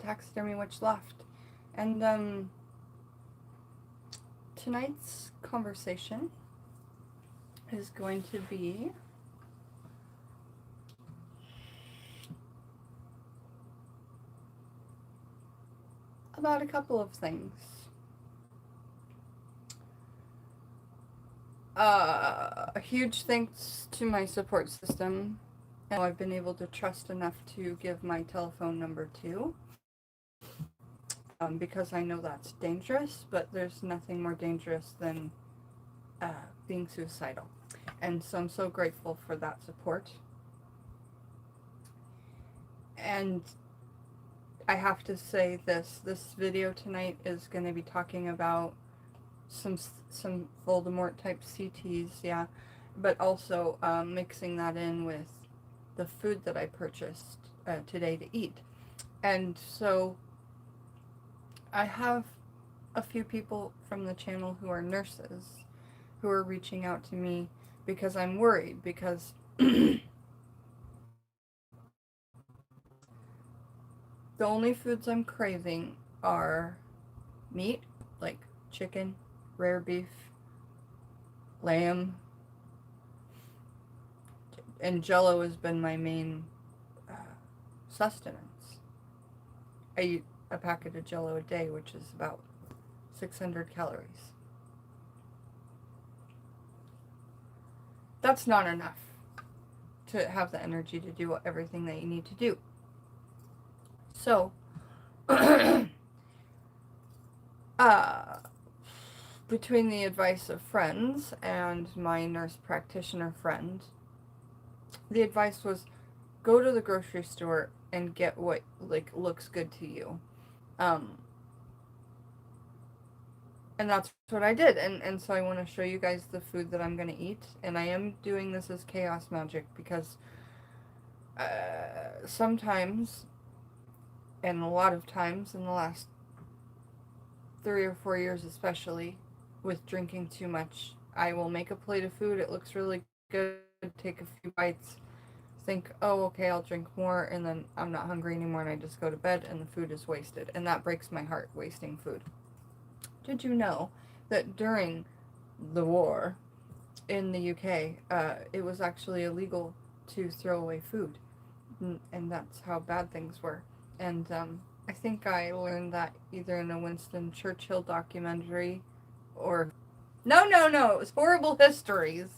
taxidermy what's left. And tonight's conversation is going to be about a couple of things. A huge thanks to my support system. And I've been able to trust enough to give my telephone number to. Because I know that's dangerous, but there's nothing more dangerous than being suicidal. And so I'm so grateful for that support. And I have to say this video tonight is going to be talking about some Voldemort type CTs, yeah, but also mixing that in with the food that I purchased today to eat. And so I have a few people from the channel who are nurses who are reaching out to me because I'm worried, because the only foods I'm craving are meat, like chicken, rare beef, lamb, and Jell-O has been my main sustenance. I eat a packet of Jell-O a day, which is about 600 calories. That's not enough to have the energy to do everything that you need to do. So, between the advice of friends and my nurse practitioner friend, the advice was go to the grocery store and get what looks good to you. And that's what I did. And so I want to show you guys the food that I'm going to eat. And I am doing this as chaos magic because sometimes, and a lot of times in the last 3 or 4 years especially, with drinking too much, I will make a plate of food, it looks really good, take a few bites, think, oh, okay, I'll drink more, and then I'm not hungry anymore, and I just go to bed, and the food is wasted. And that breaks my heart, wasting food. Did you know that during the war in the UK, it was actually illegal to throw away food? And that's how bad things were. And I think I learned that either in a Winston Churchill documentary or... No, it was Horrible Histories.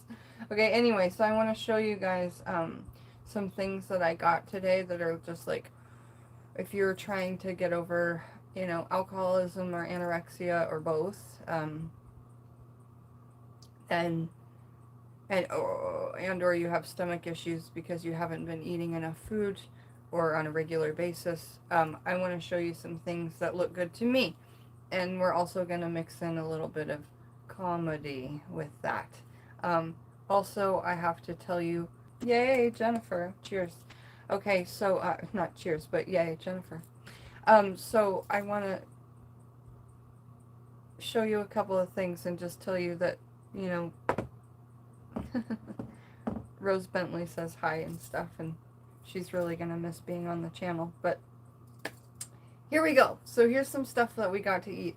Okay, anyway, so I want to show you guys some things that I got today that are just like, if you're trying to get over, you know, alcoholism or anorexia or both, and or you have stomach issues because you haven't been eating enough food or on a regular basis, I want to show you some things that look good to me. And we're also going to mix in a little bit of comedy with that. Also, I have to tell you, yay, Jennifer, cheers. Okay, so, not cheers, but yay, Jennifer. So I want to show you a couple of things and just tell you that, you know, Rose Bentley says hi and stuff, and she's really going to miss being on the channel, but here we go. So here's some stuff that we got to eat.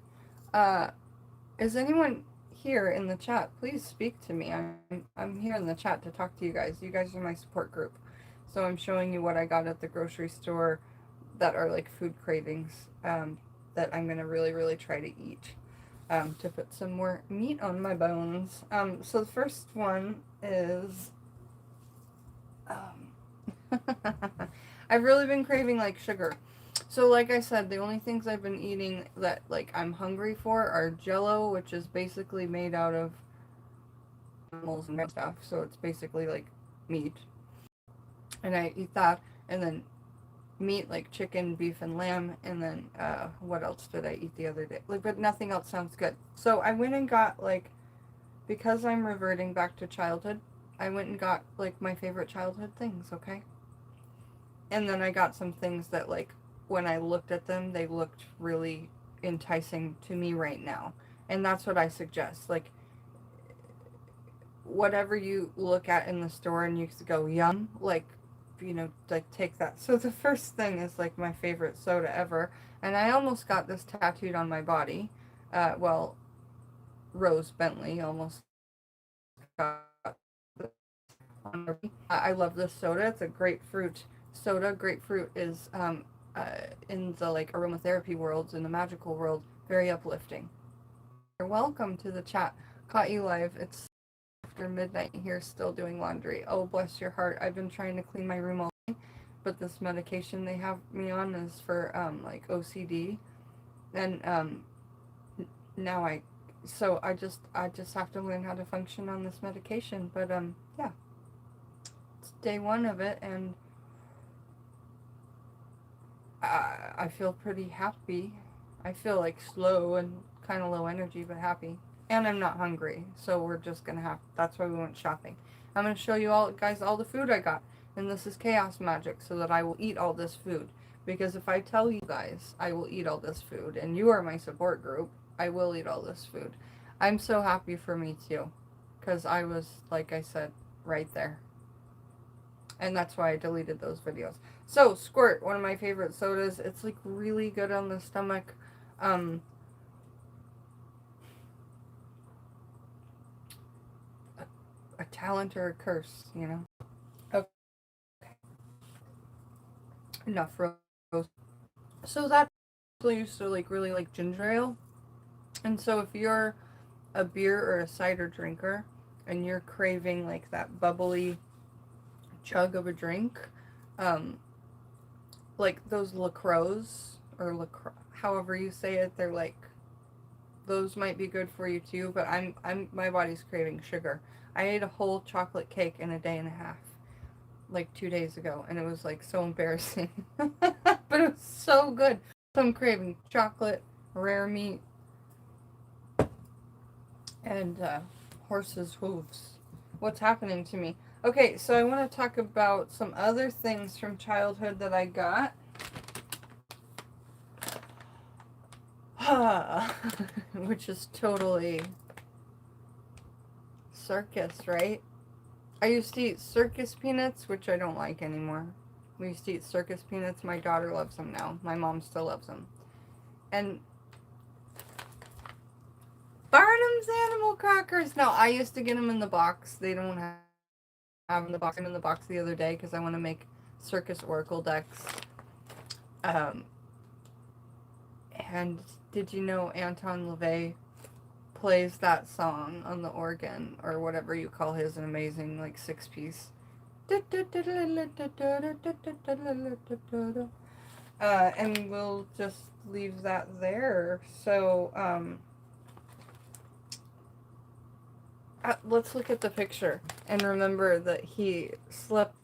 Is anyone here in the chat? Please speak to me. I'm here in the chat to talk to you guys. You guys are my support group. So I'm showing you what I got at the grocery store that are like food cravings that I'm going to really try to eat to put some more meat on my bones. So the first one is... I've really been craving like sugar. So like I said, the only things I've been eating that like I'm hungry for are Jell-O, which is basically made out of animals and stuff. So it's basically like meat. And I eat that, and then meat like chicken, beef, and lamb, and then what else did I eat the other day? Like, but nothing else sounds good. So I went and got, like, because I'm reverting back to childhood, I went and got like my favorite childhood things, okay? And then I got some things that, like, when I looked at them, they looked really enticing to me right now. And that's what I suggest. Like, whatever you look at in the store and you go, yum, like, like take that. So the first thing is like my favorite soda ever, and I almost got this tattooed on my body. Well, Rose Bentley almost got I love this soda. It's a grapefruit soda. Grapefruit is in the like aromatherapy worlds, in the magical world, very uplifting. You're welcome to the chat. Caught you live. It's after midnight here, still doing laundry. Oh, bless your heart. I've been trying to clean my room all day, but this medication they have me on is for like OCD, and now I just have to learn how to function on this medication. But yeah, it's day one of it, and I feel pretty happy. I feel like slow and kind of low energy, but happy. And I'm not hungry, so we're just gonna have. That's why we went shopping. I'm gonna show you all, guys, all the food I got, and this is chaos magic, so that I will eat all this food. Because if I tell you guys I will eat all this food, and you are my support group, I will eat all this food. I'm so happy for me too, because I was, like I said, right there. And that's why I deleted those videos. So, Squirt, one of my favorite sodas. It's like really good on the stomach. A talent or a curse, you know? Okay. Enough rose. So that I used to like really like ginger ale. And so if you're a beer or a cider drinker and you're craving like that bubbly chug of a drink, like those LaCroix or LaCroix, however you say it, they're like, those might be good for you too, but my body's craving sugar. I ate a whole chocolate cake in a day and a half, like 2 days ago, and it was like so embarrassing. But it was so good. So I'm craving chocolate, rare meat, and horse's hooves. What's happening to me? Okay, so I want to talk about some other things from childhood that I got. Which is totally circus, right? I used to eat circus peanuts, which I don't like anymore. We used to eat circus peanuts. My daughter loves them now. My mom still loves them. And Barnum's Animal Crackers. No, I used to get them in the box. They don't have them in the box. I'm in the box the other day because I want to make circus oracle decks. And did you know Anton LaVey plays that song on the organ, or whatever you call his amazing like 6-piece? And we'll just leave that there. So let's look at the picture and remember that he slept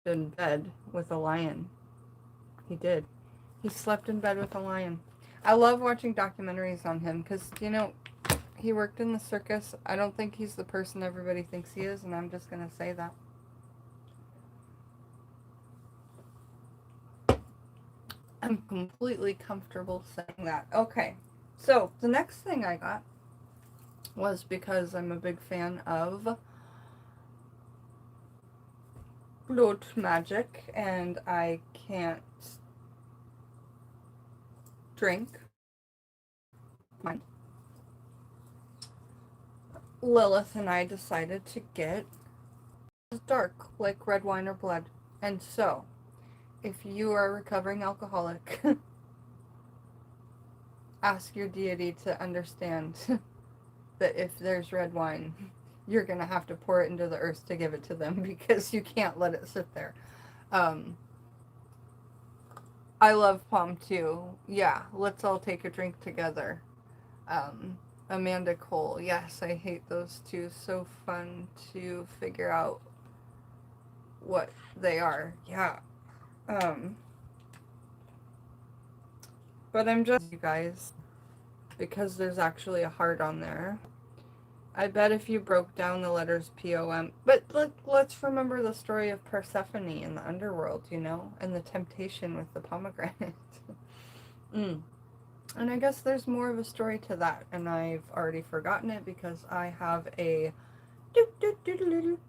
in bed with a lion. He did. He slept in bed with a lion. I love watching documentaries on him because, he worked in the circus. I don't think he's the person everybody thinks he is, and I'm just going to say that. I'm completely comfortable saying that. Okay, so the next thing I got was because I'm a big fan of blood magic, and I can't drink mine. Lilith and I decided to get dark, like red wine or blood. And so, if you are a recovering alcoholic, ask your deity to understand that if there's red wine, you're going to have to pour it into the earth to give it to them because you can't let it sit there. I love Palm too. Yeah, let's all take a drink together. Amanda Cole. Yes, I hate those two. So fun to figure out what they are. Yeah. But I'm just, you guys, because there's actually a heart on there. I bet if you broke down the letters P-O-M, but let's remember the story of Persephone in the underworld, and the temptation with the pomegranate. And I guess there's more of a story to that, and I've already forgotten it because I have a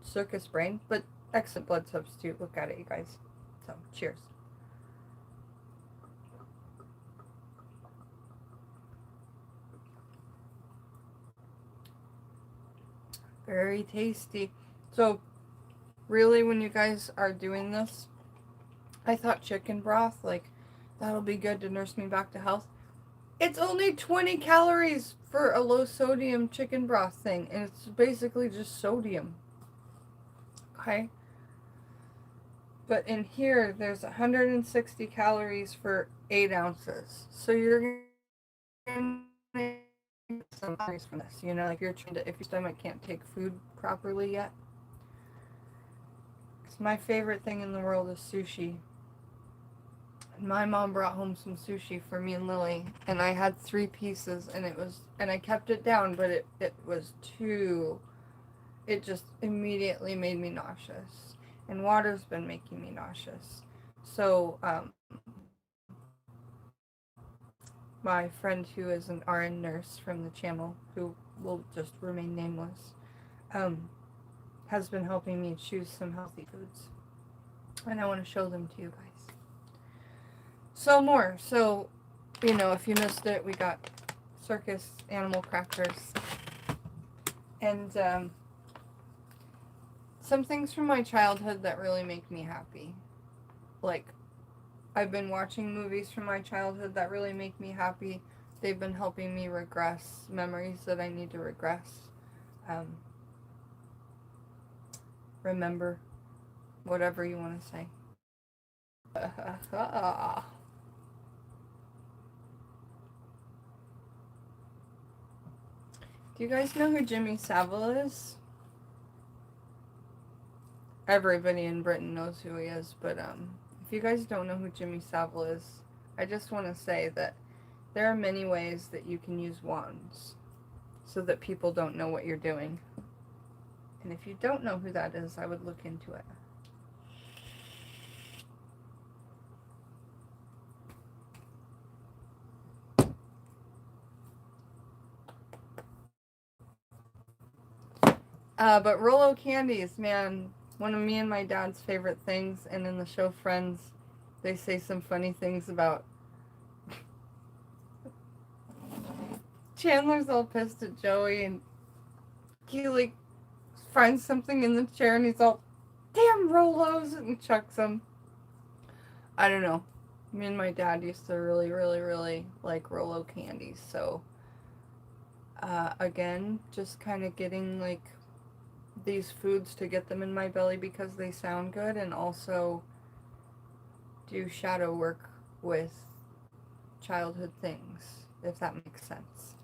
circus brain, but excellent blood substitute. Look at it, you guys. So, cheers. Very tasty. So, really, when you guys are doing this, I thought chicken broth, like, that'll be good to nurse me back to health. It's only 20 calories for a low sodium chicken broth thing, and it's basically just sodium. Okay? But in here, there's 160 calories for 8 ounces. So you're going to get some calories from this. You know, like you're trying to, if your stomach can't take food properly yet. Because my favorite thing in the world is sushi. And my mom brought home some sushi for me and Lily, and I had 3 pieces, and I kept it down, but it was too, it just immediately made me nauseous. And water's been making me nauseous. So, my friend who is an RN nurse from the channel, who will just remain nameless, has been helping me choose some healthy foods. And I want to show them to you guys. So more. So, you know, if you missed it, we got circus animal crackers. And some things from my childhood that really make me happy. Like, I've been watching movies from my childhood that really make me happy. They've been helping me regress memories that I need to regress. Remember, whatever you want to say. Do you guys know who Jimmy Savile is? Everybody in Britain knows who he is, but if you guys don't know who Jimmy Savile is, I just want to say that there are many ways that you can use wands so that people don't know what you're doing. And if you don't know who that is, I would look into it. But Rolo candies, man, one of me and my dad's favorite things. And in the show Friends, they say some funny things about Chandler's all pissed at Joey, and he like finds something in the chair, and he's all, "Damn Rolos," and chucks them. I don't know. Me and my dad used to really, really, really like Rolo candies. So, again, just kind of getting like these foods to get them in my belly because they sound good, and also do shadow work with childhood things, if that makes sense.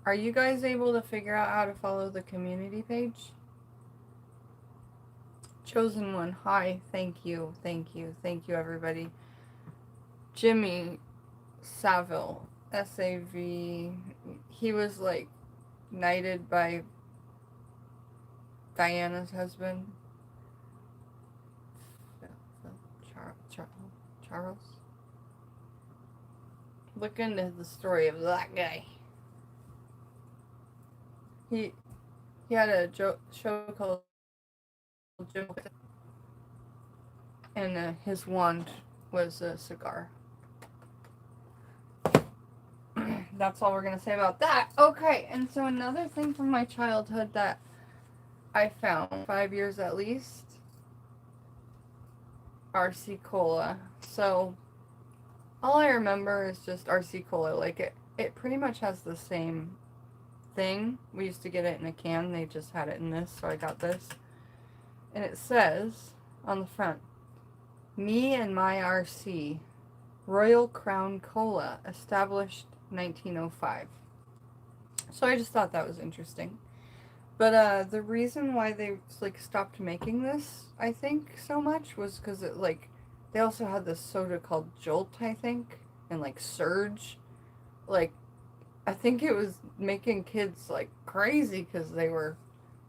Are you guys able to figure out how to follow the community page? Chosen One, hi, thank you, thank you, thank you everybody. Jimmy Savile, S-A-V, he was like knighted by Diana's husband, Charles. Look into the story of that guy. He had a show called Jim, and his wand was a cigar. That's all we're gonna say about that. Okay, and so another thing from my childhood that I found, 5 years at least, RC Cola. So all I remember is just RC Cola. Like it pretty much has the same thing. We used to get it in a can. They just had it in this, so I got this. And it says on the front, "Me and my RC, Royal Crown Cola, established 1905. So I just thought that was interesting. But the reason why they like stopped making this, I think, so much was because it like they also had this soda called Jolt, I think, and like Surge. Like I think it was making kids like crazy because they were,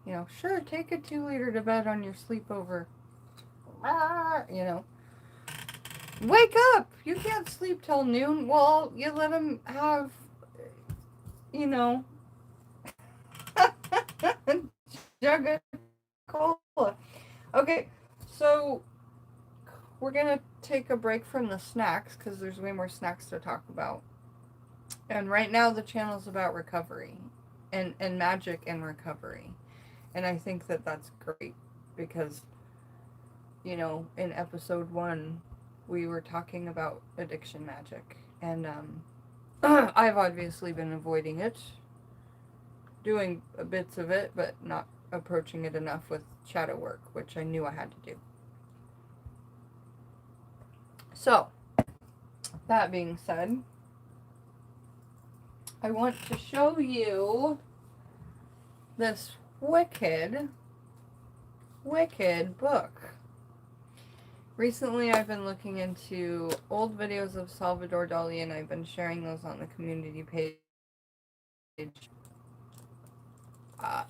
you know, sure, take a 2-liter to bed on your sleepover. You know, wake up! You can't sleep till noon. Well, you let them have, you know, jug of cola. Okay, So, we're going to take a break from the snacks because there's way more snacks to talk about. And right now the channel's about recovery and magic and recovery. And I think that that's great because, you know, in episode 1, we were talking about addiction magic. And I've obviously been avoiding it, doing bits of it, but not approaching it enough with shadow work, which I knew I had to do. So, that being said, I want to show you this wicked book. Recently, I've been looking into old videos of Salvador Dali, and I've been sharing those on the community page.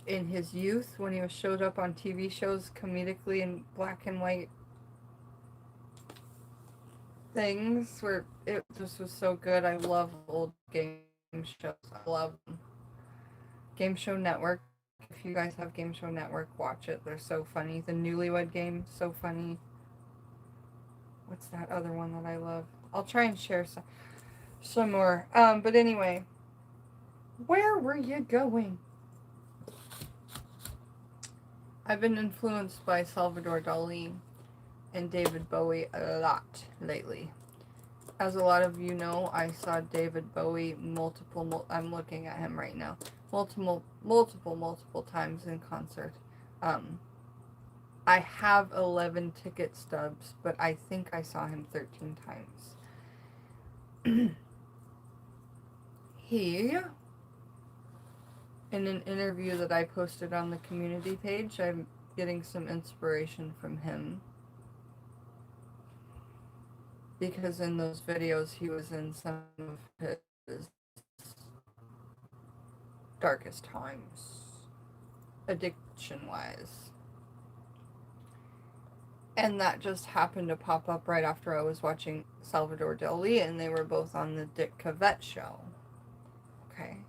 In his youth, when he was showed up on TV shows comedically in black and white things, where it just was so good. I love old game shows. I love them. Game Show Network. If you guys have Game Show Network, watch it. They're so funny. The Newlywed Game, so funny. What's that other one that I love? I'll try and share some more. But anyway, where were you going? I've been influenced by Salvador Dali and David Bowie a lot lately. As a lot of you know, I saw David Bowie I'm looking at him right now. Multiple times in concert. I have 11 ticket stubs, but I think I saw him 13 times. He, in an interview that I posted on the community page, I'm getting some inspiration from him. Because in those videos, he was in some of his darkest times, addiction-wise. And that just happened to pop up right after I was watching Salvador Dali, and they were both on the Dick Cavett show. Okay.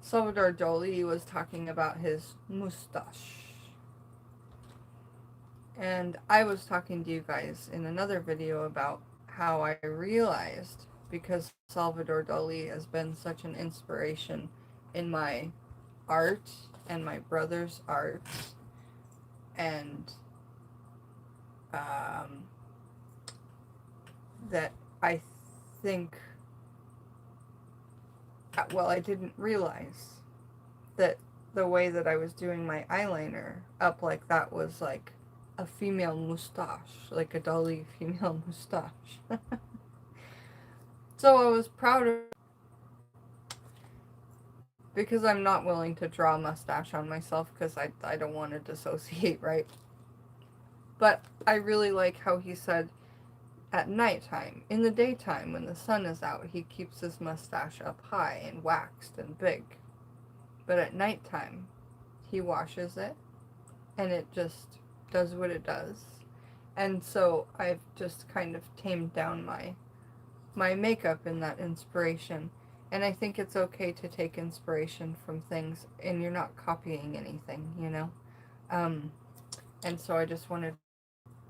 Salvador Dali was talking about his mustache. And I was talking to you guys in another video about how I realized, because Salvador Dali has been such an inspiration in my art and my brother's art, and that I think, well, I didn't realize that the way that I was doing my eyeliner up like that was like a female mustache, like a Dali female mustache. So I was proud of, because I'm not willing to draw a mustache on myself because I don't want to dissociate, right? But I really like how he said at nighttime, in the daytime when the sun is out, he keeps his mustache up high and waxed and big. But at nighttime, he washes it and it just does what it does. And so I've just kind of tamed down my makeup in that inspiration. And I think it's okay to take inspiration from things and you're not copying anything, you know? And so I just wanted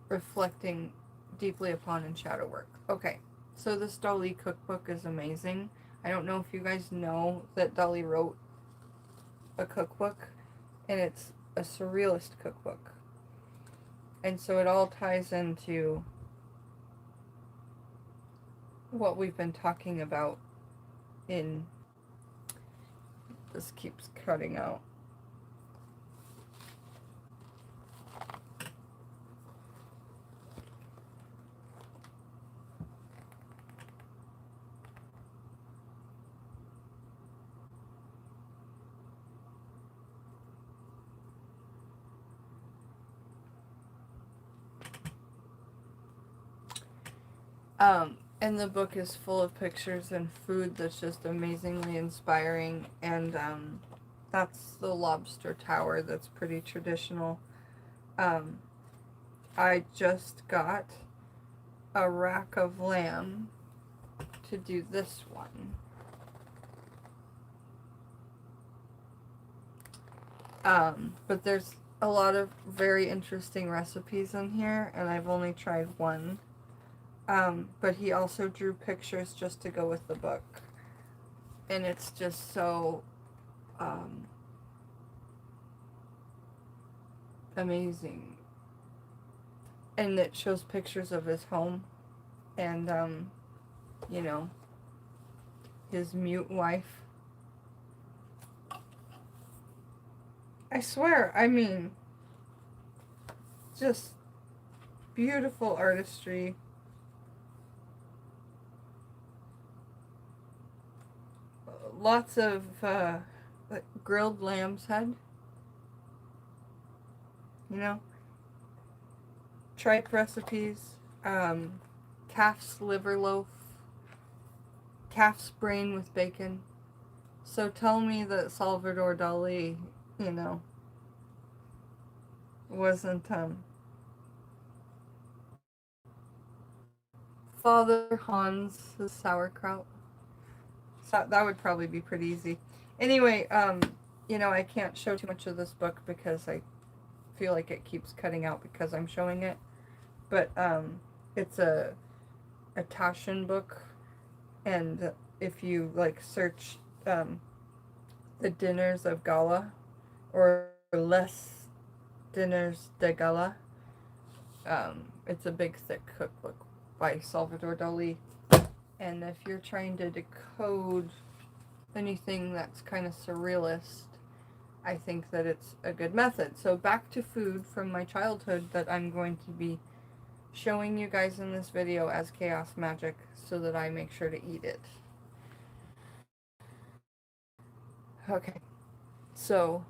reflecting deeply upon in shadow work. Okay, so this Dali cookbook is amazing. I don't know if you guys know that Dali wrote a cookbook, and it's a surrealist cookbook. And so it all ties into what we've been talking about in... This keeps cutting out. And the book is full of pictures and food that's just amazingly inspiring, and that's the lobster tower that's pretty traditional. I just got a rack of lamb to do this one. But there's a lot of very interesting recipes in here, and I've only tried one. But he also drew pictures just to go with the book. And it's just so um, amazing. And it shows pictures of his home and, you know, his mute wife. I swear, I mean, just beautiful artistry. Lots of like grilled lamb's head, you know, tripe recipes, calf's liver loaf, calf's brain with bacon. So tell me that Salvador Dali, you know, wasn't Father Hans' sauerkraut. So that would probably be pretty easy. Anyway, you know, I can't show too much of this book because I feel like it keeps cutting out because I'm showing it. But it's a Taschen book, and if you like search the dinners of Gala or less dinners de Gala, it's a big thick cookbook by Salvador Dali. And if you're trying to decode anything that's kind of surrealist, I think that it's a good method. So back to food from my childhood that I'm going to be showing you guys in this video as chaos magic so that I make sure to eat it. Okay, so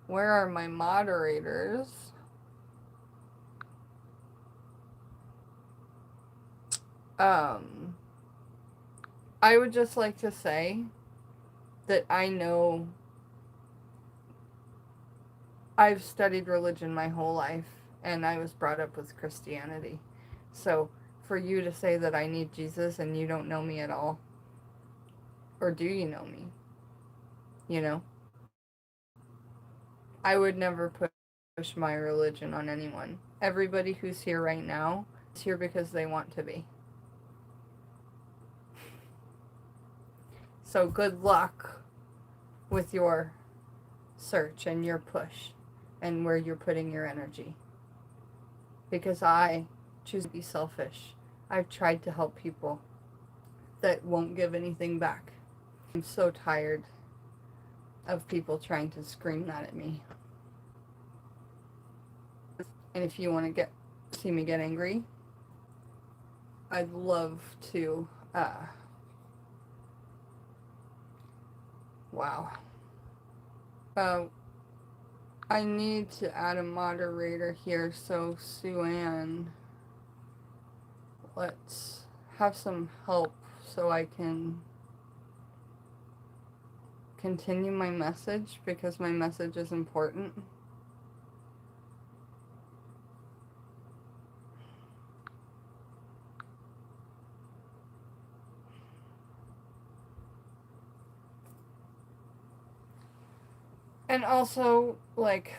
where are my moderators? I would just like to say that I know I've studied religion my whole life and I was brought up with Christianity. So for you to say that I need Jesus and you don't know me at all, or do you know me? You know, I would never push my religion on anyone. Everybody who's here right now is here because they want to be. So good luck with your search and your push and where you're putting your energy. Because I choose to be selfish. I've tried to help people that won't give anything back. I'm so tired of people trying to scream that at me. And if you want to see me get angry, I'd love to, wow. I need to add a moderator here, so Sue-Ann, let's have some help so I can continue my message, because my message is important. And also, like,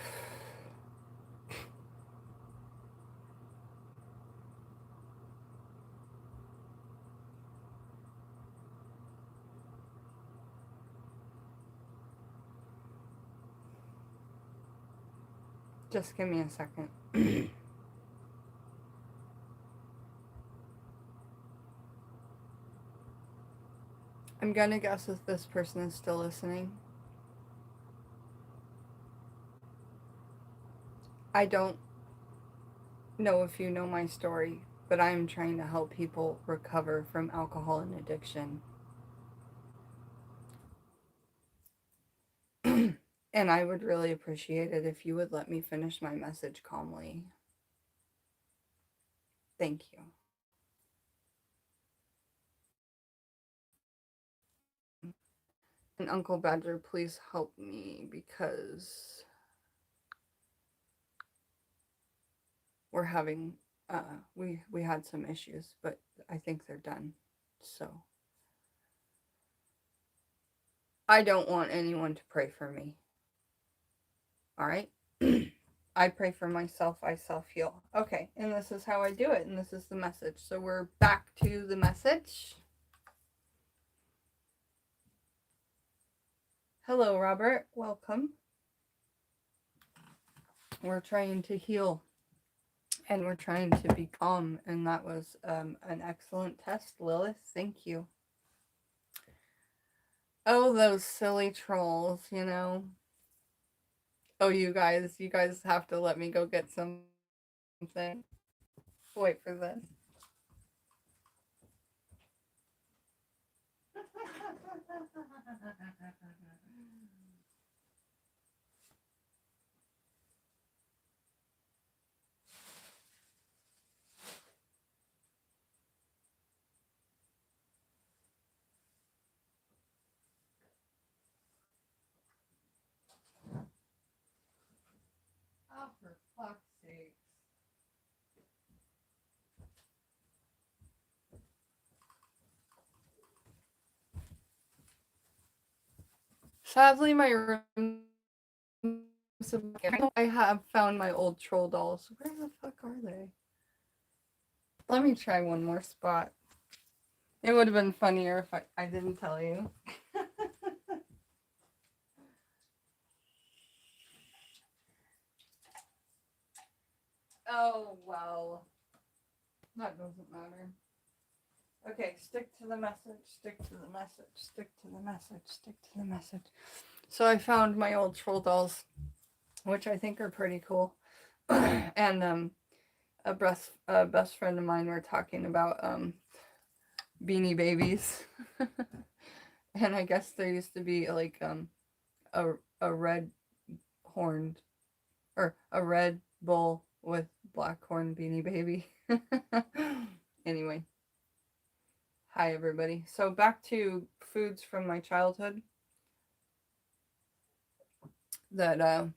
just give me a second. I'm gonna guess if this person is still listening. I don't know if you know my story, but I'm trying to help people recover from alcohol and addiction. And I would really appreciate it if you would let me finish my message calmly. Thank you. And Uncle Badger, please help me because we're having, we had some issues, but I think they're done. So I don't want anyone to pray for me. All right. I pray for myself, I self heal. Okay, and this is how I do it, and this is the message. So we're back to the message. Hello, Robert. Welcome. We're trying to heal and we're trying to be calm, and that was an excellent test, Lilith. Thank you. Oh, those silly trolls, you know. Oh, you guys have to let me go get something. Wait for this. Oh, for fuck's sake. Sadly, my room. I have found my old troll dolls. Where the fuck are they? Let me try one more spot. It would have been funnier if I didn't tell you. Oh, well. That doesn't matter. Okay, stick to the message, stick to the message, stick to the message, stick to the message. So I found my old troll dolls, which I think are pretty cool. And a best friend of mine were talking about Beanie Babies. And I guess there used to be like a red horned or a red bull with black horn Beanie Baby. Anyway. Hi, everybody. So back to foods from my childhood that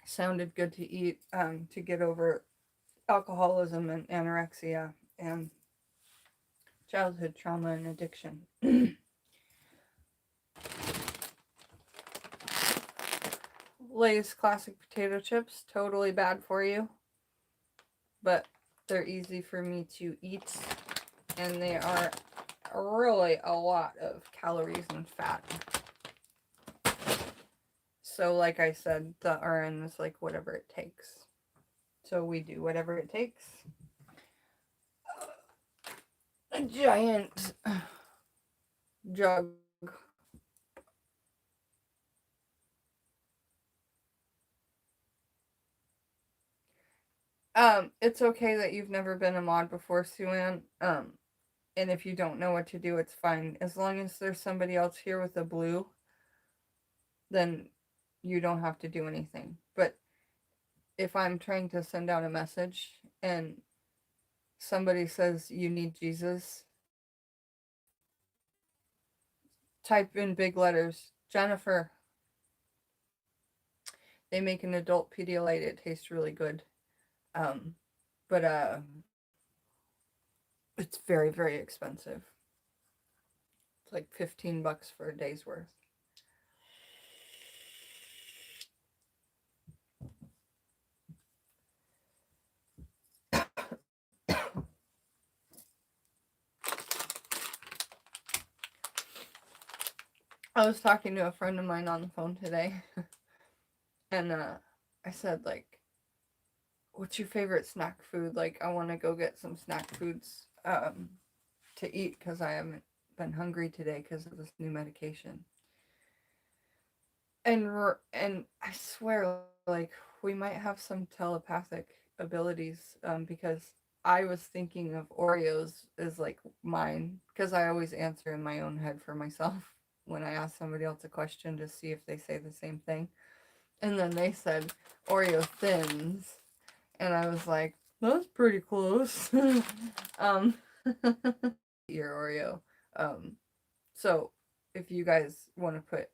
sounded good to eat to get over alcoholism and anorexia and childhood trauma and addiction. Lay's classic potato chips, totally bad for you, but they're easy for me to eat, and they are really a lot of calories and fat. So like I said, the RN is like whatever it takes. So we do whatever it takes. A giant jug. It's okay that you've never been a mod before, Sue-Ann. And if you don't know what to do, it's fine. As long as there's somebody else here with a blue, then you don't have to do anything. But if I'm trying to send out a message and somebody says you need Jesus, type in big letters, Jennifer. They make an adult Pedialyte. It tastes really good. But it's very, very expensive. It's like $15 for a day's worth. I was talking to a friend of mine on the phone today, and I said, like, what's your favorite snack food? Like, I want to go get some snack foods to eat because I haven't been hungry today because of this new medication. And I swear, like, we might have some telepathic abilities because I was thinking of Oreos as like mine because I always answer in my own head for myself when I ask somebody else a question to see if they say the same thing. And then they said Oreo thins, and I was like, that's pretty close. Your Oreo. So if you guys want to put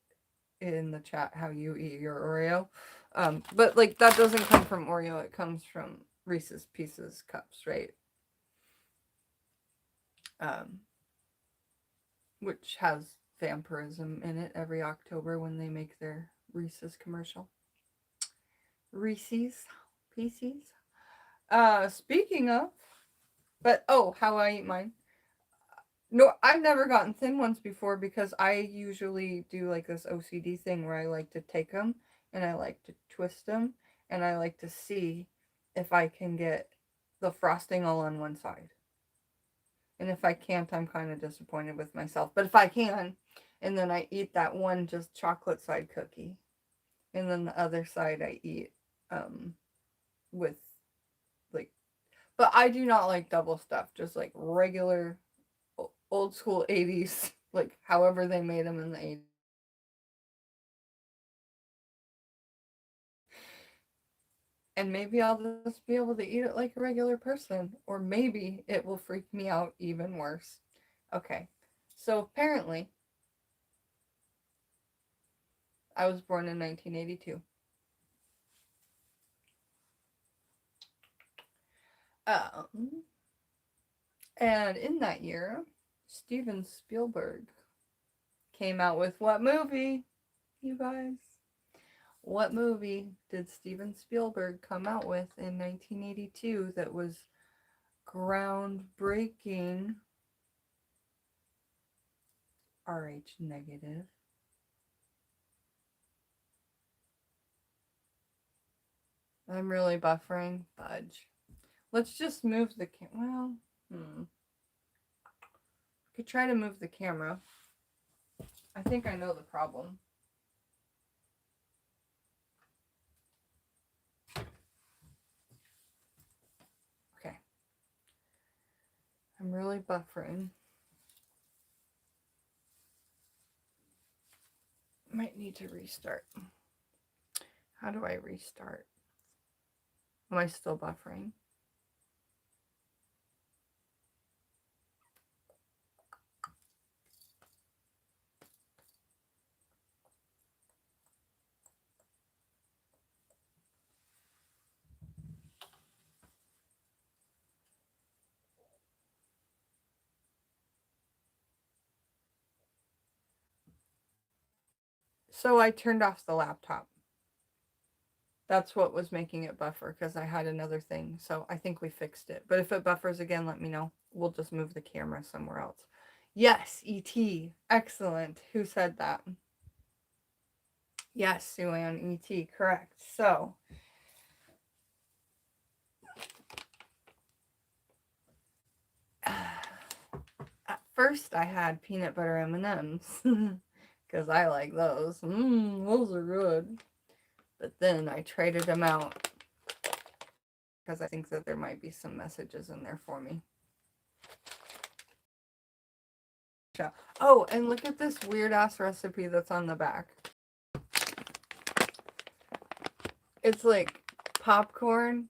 in the chat how you eat your Oreo. But like that doesn't come from Oreo, it comes from Reese's Pieces cups, right? Which has vampirism in it every October when they make their Reese's commercial. Reese's Pieces. Speaking of, but oh, how I eat mine. No, I've never gotten thin ones before because I usually do like this OCD thing where I like to take them and I like to twist them and I like to see if I can get the frosting all on one side. And if I can't, I'm kind of disappointed with myself. But if I can, and then I eat that one just chocolate side cookie, and then the other side I eat with like, but I do not like double stuff, just like regular old school 80s, like however they made them in the 80s. And maybe I'll just be able to eat it like a regular person, or maybe it will freak me out even worse. Okay, so apparently I was born in 1982. Um, and in that year, Steven Spielberg came out with what movie, you guys? What movie did Steven Spielberg come out with in 1982 that was groundbreaking, RH negative? I'm really buffering. Fudge. Let's just move the well, could try to move the camera. I think I know the problem. Okay. I'm really buffering. Might need to restart. How do I restart? Am I still buffering? So I turned off the laptop. That's what was making it buffer because I had another thing. So I think we fixed it. But if it buffers again, let me know. We'll just move the camera somewhere else. Yes, E.T. Excellent. Who said that? Yes, Sue Ann, E.T. Correct. So at first I had peanut butter M&Ms because I like those. Those are good. But then I traded them out because I think that there might be some messages in there for me. Oh, and look at this weird ass recipe that's on the back. It's like popcorn,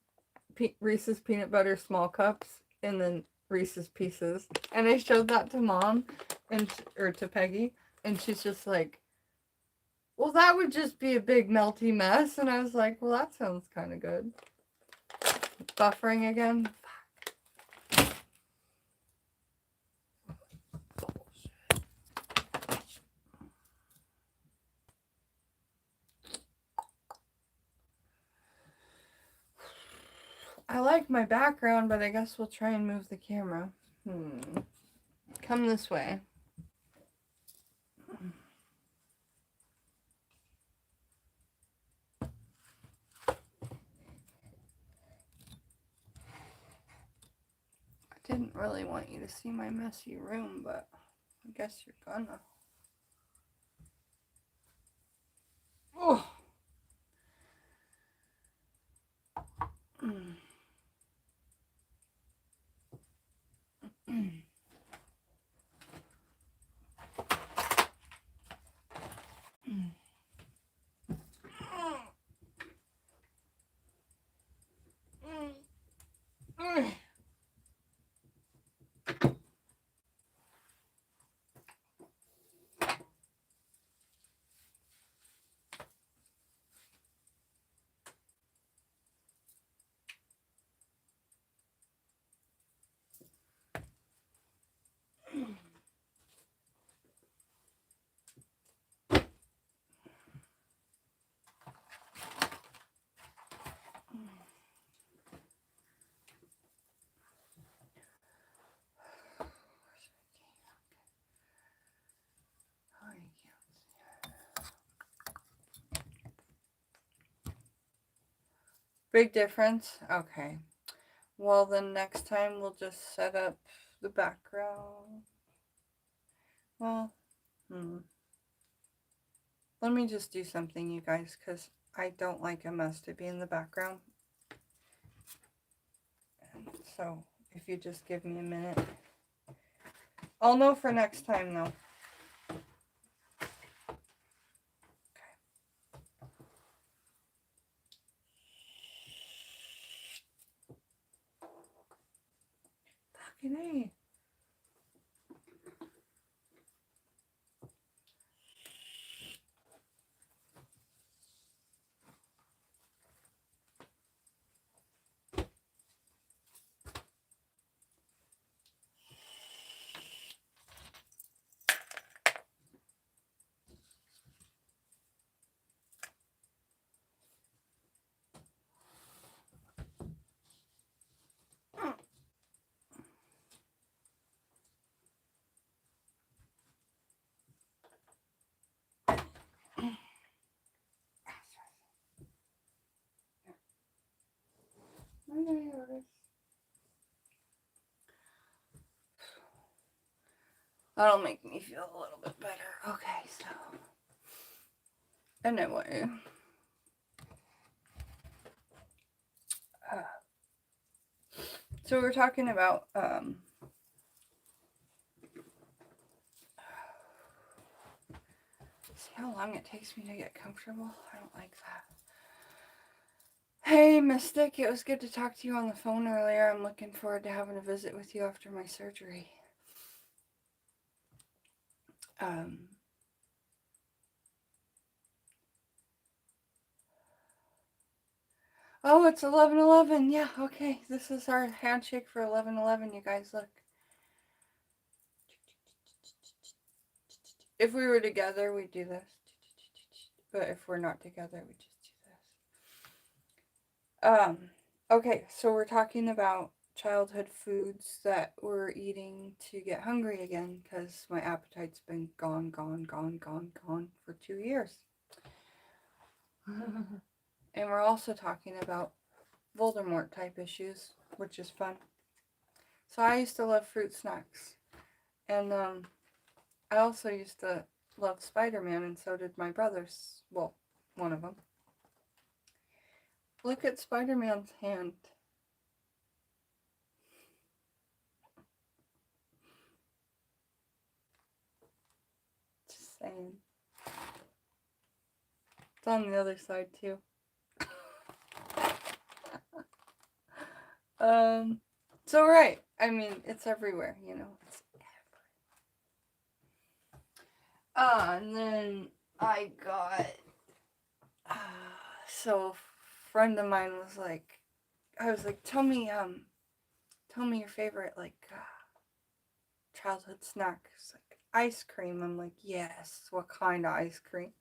Reese's peanut butter small cups, and then Reese's Pieces. And I showed that to Mom and or to Peggy, and she's just like, "Well, that would just be a big melty mess." And I was like, "Well, that sounds kind of good." Buffering again. I like my background, but I guess we'll try and move the camera. Come this way. I didn't really want you to see my messy room, but I guess you're gonna. Oh. Big difference? Okay. Well, then next time we'll just set up the background. Well, let me just do something, you guys, because I don't like a mess to be in the background. And so, if you just give me a minute. I'll know for next time, though. Fucking A. That'll make me feel a little bit better. Okay, so. Anyway. So we're talking about, see how long it takes me to get comfortable? I don't like that. Hey, Mystic, it was good to talk to you on the phone earlier. I'm looking forward to having a visit with you after my surgery. Oh, it's 11:11. Yeah, okay. This is our handshake for 11:11, you guys. Look. If we were together, we'd do this. But if we're not together, we just do this. Okay, so we're talking about childhood foods that we're eating to get hungry again because my appetite's been gone for 2 years. And we're also talking about Voldemort type issues, which is fun. So I used to love fruit snacks. And I also used to love Spider-Man, and so did my brothers. Well, one of them. Look at Spider-Man's hand. Just saying. It's on the other side, too. So right. I mean, it's everywhere, you know. It's everywhere. And then I got... so a friend of mine was like... I was like, tell me your favorite, like, childhood snack. It's like, ice cream. I'm like, yes. What kind of ice cream?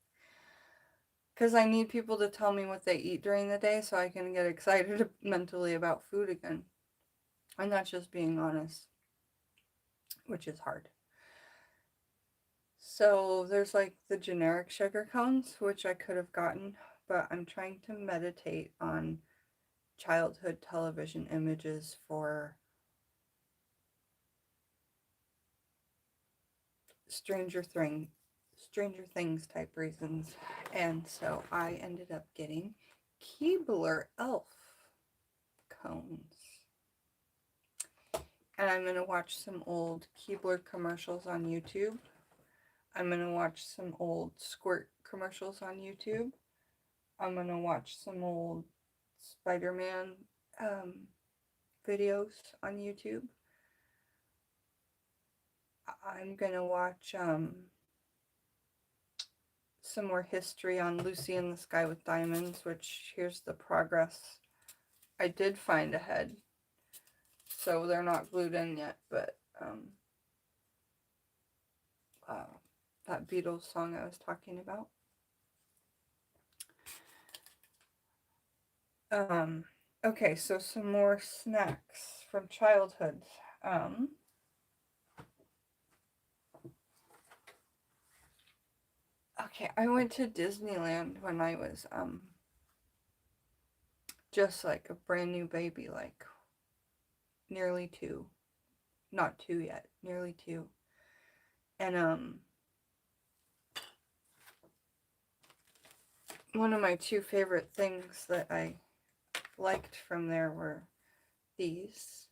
Because I need people to tell me what they eat during the day so I can get excited mentally about food again. I'm not just being honest, which is hard. So there's like the generic sugar cones, which I could have gotten, but I'm trying to meditate on childhood television images for Stranger Things type reasons. And so I ended up getting Keebler Elf cones. And I'm going to watch some old Keebler commercials on YouTube. I'm going to watch some old Squirt commercials on YouTube. I'm going to watch some old Spider-Man videos on YouTube. I'm going to watch some more history on Lucy in the Sky with Diamonds, which here's the progress. I did find a head, so they're not glued in yet, but that Beatles song I was talking about. Okay, so some more snacks from childhood. Okay, I went to Disneyland when I was just like a brand new baby, like nearly 2. Not 2 yet, nearly 2. And one of my 2 favorite things that I liked from there were these,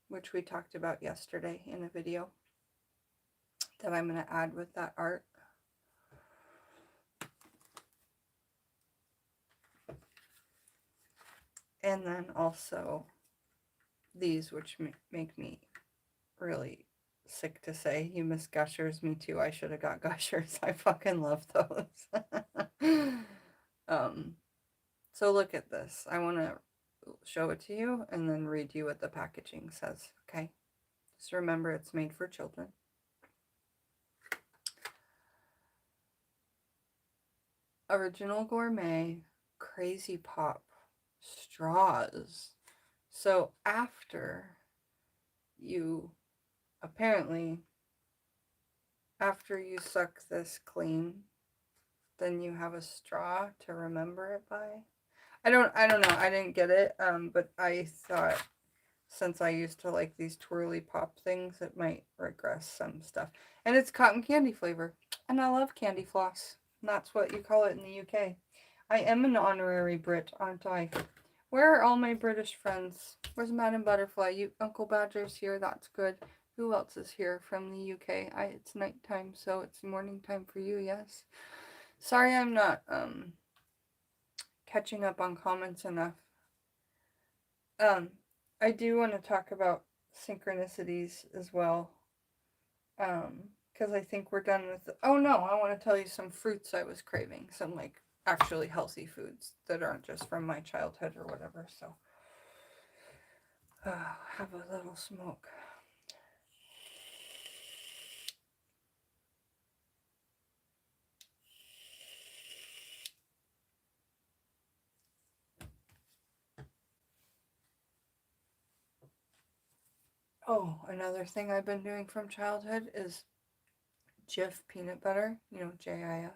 which we talked about yesterday in a video that I'm going to add with that art. And then also these, which make me really sick to say. You miss gushers, me too. I should have got gushers. I fucking love those. So look at this. I want to show it to you and then read you what the packaging says, okay? Just remember it's made for children. Original Gourmet Crazy Pop straws. So after you suck this clean, then you have a straw to remember it by. I don't know. I didn't get it. But I thought, since I used to like these twirly pop things, it might regress some stuff. And it's cotton candy flavor. And I love candy floss. And that's what you call it in the UK. I am an honorary Brit, aren't I? Where are all my British friends? Where's Madam Butterfly? You, Uncle Badger's here. That's good. Who else is here from the UK? It's nighttime, so it's morning time for you, yes? Sorry I'm not catching up on comments enough. I do want to talk about synchronicities as well. Because I think we're done with oh no, I want to tell you some fruits I was craving. Some like actually healthy foods that aren't just from my childhood or whatever. So have a little smoke. Oh, another thing I've been doing from childhood is Jif peanut butter, you know, Jif,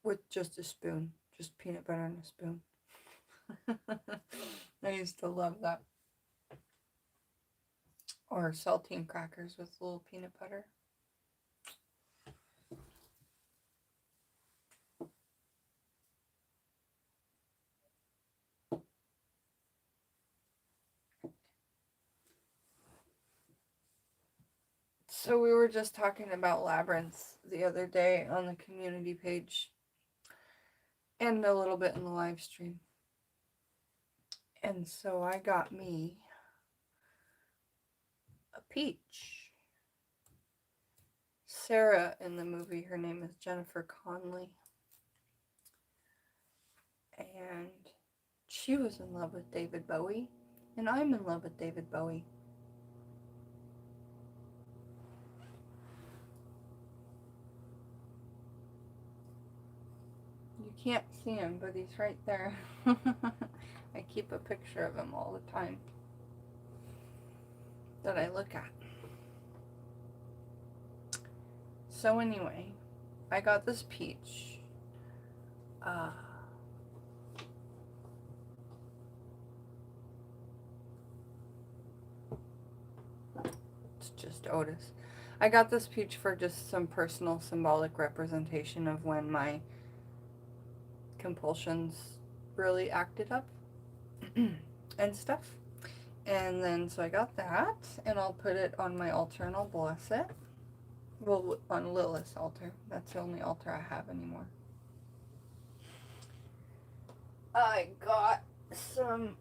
with just a spoon, just peanut butter and a spoon. I used to love that. Or saltine crackers with a little peanut butter. So we were just talking about labyrinths the other day on the community page and a little bit in the live stream. And so I got me a peach. Sarah in the movie, her name is Jennifer Connelly. And she was in love with David Bowie. And I'm in love with David Bowie. You can't see him, but he's right there. I keep a picture of him all the time that I look at. So anyway, I got this peach. It's just Otis. I got this peach for just some personal symbolic representation of when my compulsions really acted up and stuff. And then, so I got that, and I'll put it on my altar and I'll bless it. Well, on Lilith's altar. That's the only altar I have anymore. I got some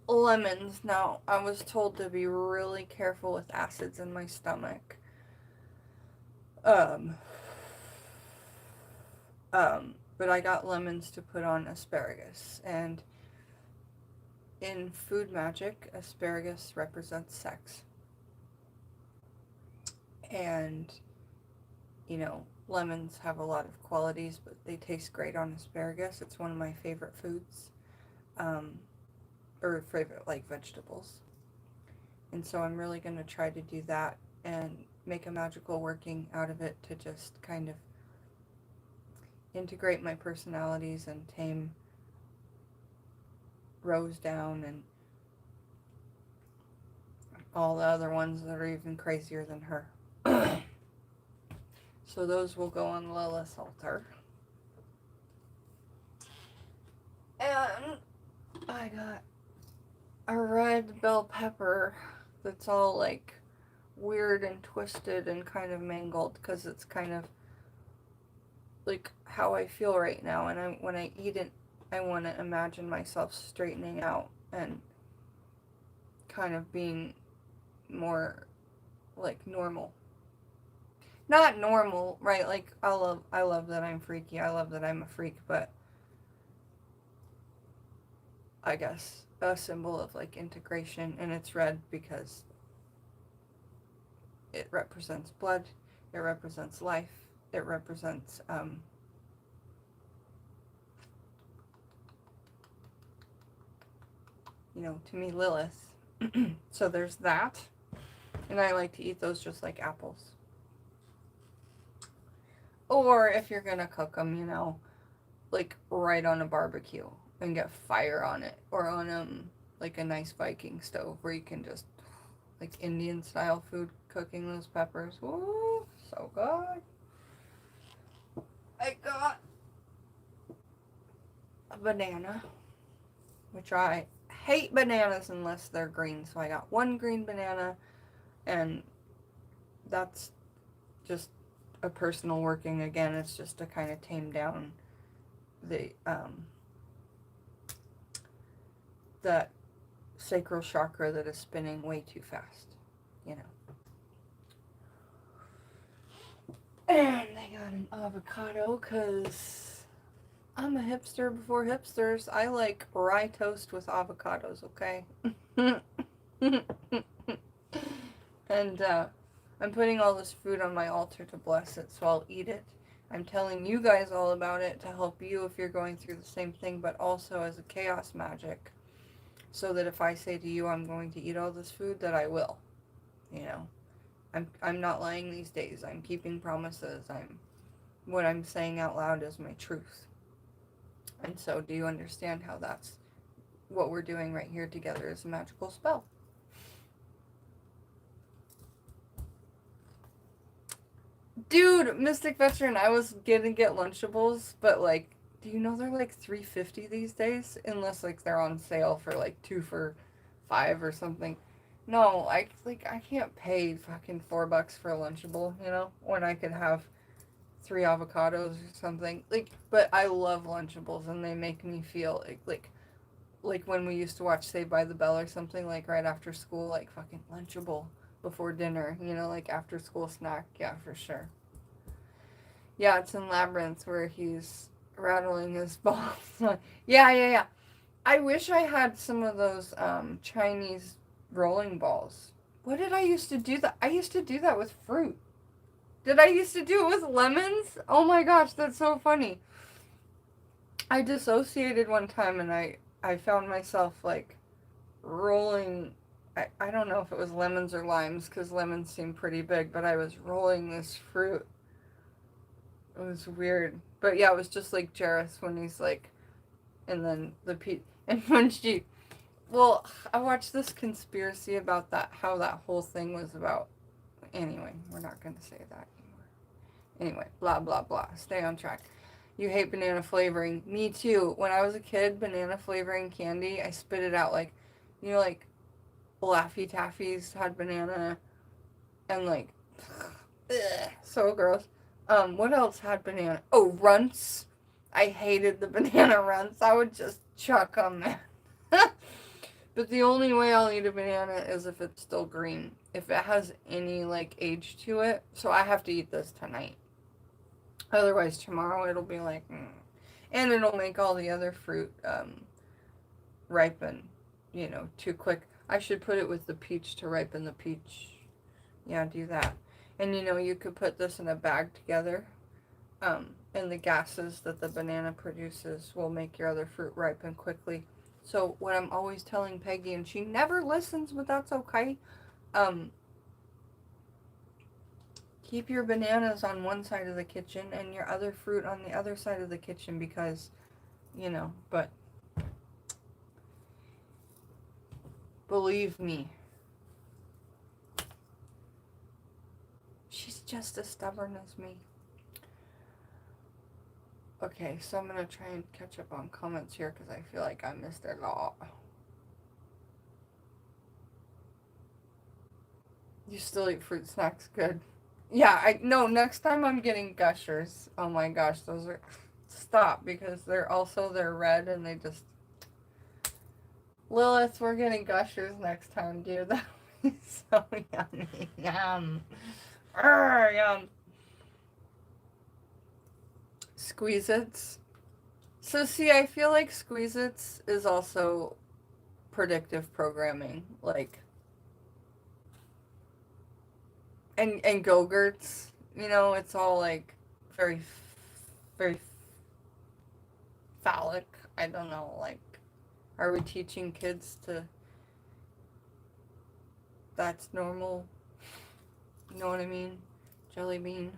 lemons. Now, I was told to be really careful with acids in my stomach. But I got lemons to put on asparagus, and in food magic, asparagus represents sex. And, you know, lemons have a lot of qualities, but they taste great on asparagus. It's one of my favorite foods, or favorite, like, vegetables. And so I'm really going to try to do that and make a magical working out of it to just kind of integrate my personalities and tame rose down, and all the other ones that are even crazier than her. So those will go on Lilith's altar. And I got a red bell pepper that's all like weird and twisted and kind of mangled because it's kind of like how I feel right now. And when I eat it, I want to imagine myself straightening out and kind of being more like normal. Not normal, right? Like I love that I'm freaky. I love that I'm a freak, but I guess a symbol of like integration, and it's red because it represents blood, it represents life, it represents to me, Lilith. So there's that. And I like to eat those just like apples. Or if you're going to cook them, like right on a barbecue and get fire on it. Or on like a nice Viking stove where you can just, like Indian style food, cooking those peppers. Ooh, so good. I got a banana, which I hate bananas unless they're green. So I got one green banana, and that's just a personal working. Again, it's just to kind of tame down the that sacral chakra that is spinning way too fast, And I got an avocado because I'm a hipster before hipsters. I like rye toast with avocados, okay? And I'm putting all this food on my altar to bless it, so I'll eat it. I'm telling you guys all about it to help you if you're going through the same thing, but also as a chaos magic, so that if I say to you I'm going to eat all this food, that I will. I'm not lying these days. I'm keeping promises. What I'm saying out loud is my truth. And so do you understand how that's what we're doing right here together is a magical spell? Dude, Mystic Veteran, I was gonna get Lunchables, but like, do you know they're like $3.50 these days? Unless like they're on sale for like 2 for $5 or something. No, I can't pay fucking $4 for a Lunchable, when I could have 3 avocados or something. Like, but I love Lunchables, and they make me feel like when we used to watch Saved by the Bell or something, like right after school, like fucking Lunchable before dinner, like after school snack. Yeah, for sure. Yeah, it's in Labyrinth where he's rattling his balls. Yeah. I wish I had some of those Chinese rolling balls. What did I used to do that? I used to do that with fruit. Did I used to do it with lemons? Oh my gosh, that's so funny. I dissociated one time, and I found myself like rolling. I don't know if it was lemons or limes, because lemons seem pretty big, but I was rolling this fruit. It was weird. But yeah, it was just like Jareth when he's like, and then and when well, I watched this conspiracy about that, how that whole thing was about. Anyway, we're not going to say that anymore. Anyway, blah, blah, blah. Stay on track. You hate banana flavoring. Me too. When I was a kid, banana flavoring candy, I spit it out like, like Laffy Taffies had banana, and like, ugh, so gross. What else had banana? Oh, Runts. I hated the banana Runts. I would just chuck them there. But the only way I'll eat a banana is if it's still green. If it has any, like, age to it. So I have to eat this tonight. Otherwise, tomorrow it'll be like, And it'll make all the other fruit ripen, too quick. I should put it with the peach to ripen the peach. Yeah, do that. And, you could put this in a bag together. And the gases that the banana produces will make your other fruit ripen quickly. So what I'm always telling Peggy, and she never listens, but that's okay, keep your bananas on one side of the kitchen and your other fruit on the other side of the kitchen because, but Believe me. She's just as stubborn as me. Okay, so I'm going to try and catch up on comments here because I feel like I missed a lot. You still eat fruit snacks? Good. Yeah, next time I'm getting Gushers. Oh my gosh, those are... Stop, because they're red and they just... Lilith, we're getting Gushers next time, dude. That would be so yummy. Yum. Yum. Squeeze-Its. So see, I feel like Squeeze-Its is also predictive programming. Like... And Go-Gurts. You know, it's all like very, very phallic. I don't know, like... Are we teaching kids to... That's normal? You know what I mean? Jelly bean.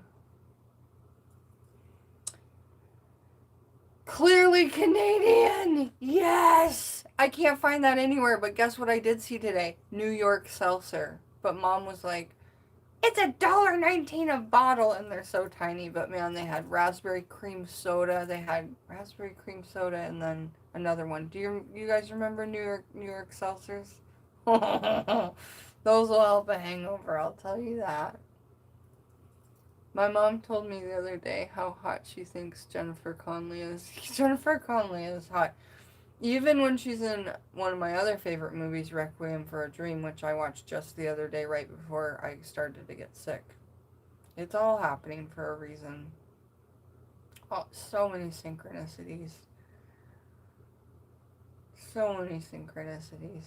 Clearly Canadian! Yes! I can't find that anywhere, but guess what I did see today? New York seltzer. But Mom was like, it's $1.19 a bottle, and they're so tiny. But man, they had raspberry cream soda. They had raspberry cream soda, and then another one. Do you guys remember New York seltzers? Those will help a hangover, I'll tell you that. My mom told me the other day how hot she thinks Jennifer Connelly is. Jennifer Connelly is hot. Even when she's in one of my other favorite movies, Requiem for a Dream, which I watched just the other day right before I started to get sick. It's all happening for a reason. Oh, so many synchronicities. So many synchronicities.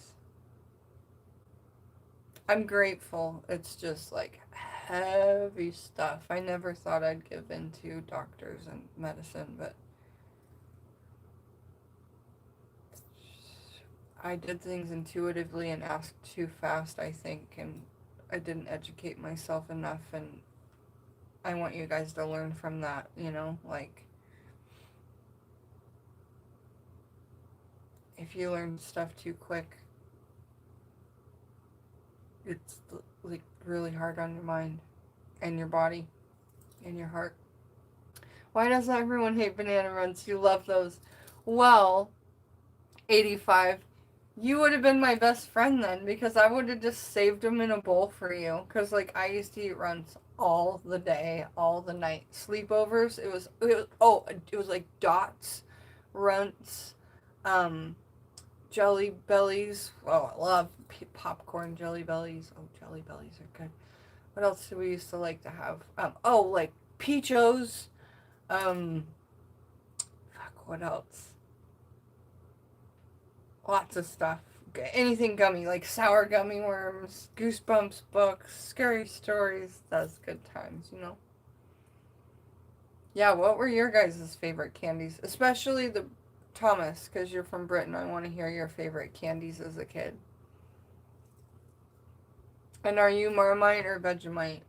I'm grateful. It's just like heavy stuff. I never thought I'd give in to doctors and medicine, but I did things intuitively and asked too fast, I think, and I didn't educate myself enough, and I want you guys to learn from that, you know, like, if you learn stuff too quick, it's, like, really hard on your mind, and your body, and your heart. Why doesn't everyone hate banana runs? You love those. Well, 85, you would have been my best friend then, because I would have just saved them in a bowl for you. Because, like, I used to eat runs all the day, all the night. Sleepovers, it was like Dots, Runts, Jelly Bellies. Oh, I love popcorn Jelly Bellies. Oh, Jelly Bellies are good. What else do we used to like to have? Like Peachos. What else? Lots of stuff. Anything gummy, like sour gummy worms, Goosebumps books, scary stories. That's good times, you know? Yeah, what were your guys' favorite candies? Especially the Thomas, because you're from Britain. I want to hear your favorite candies as a kid. And are you Marmite or Vegemite?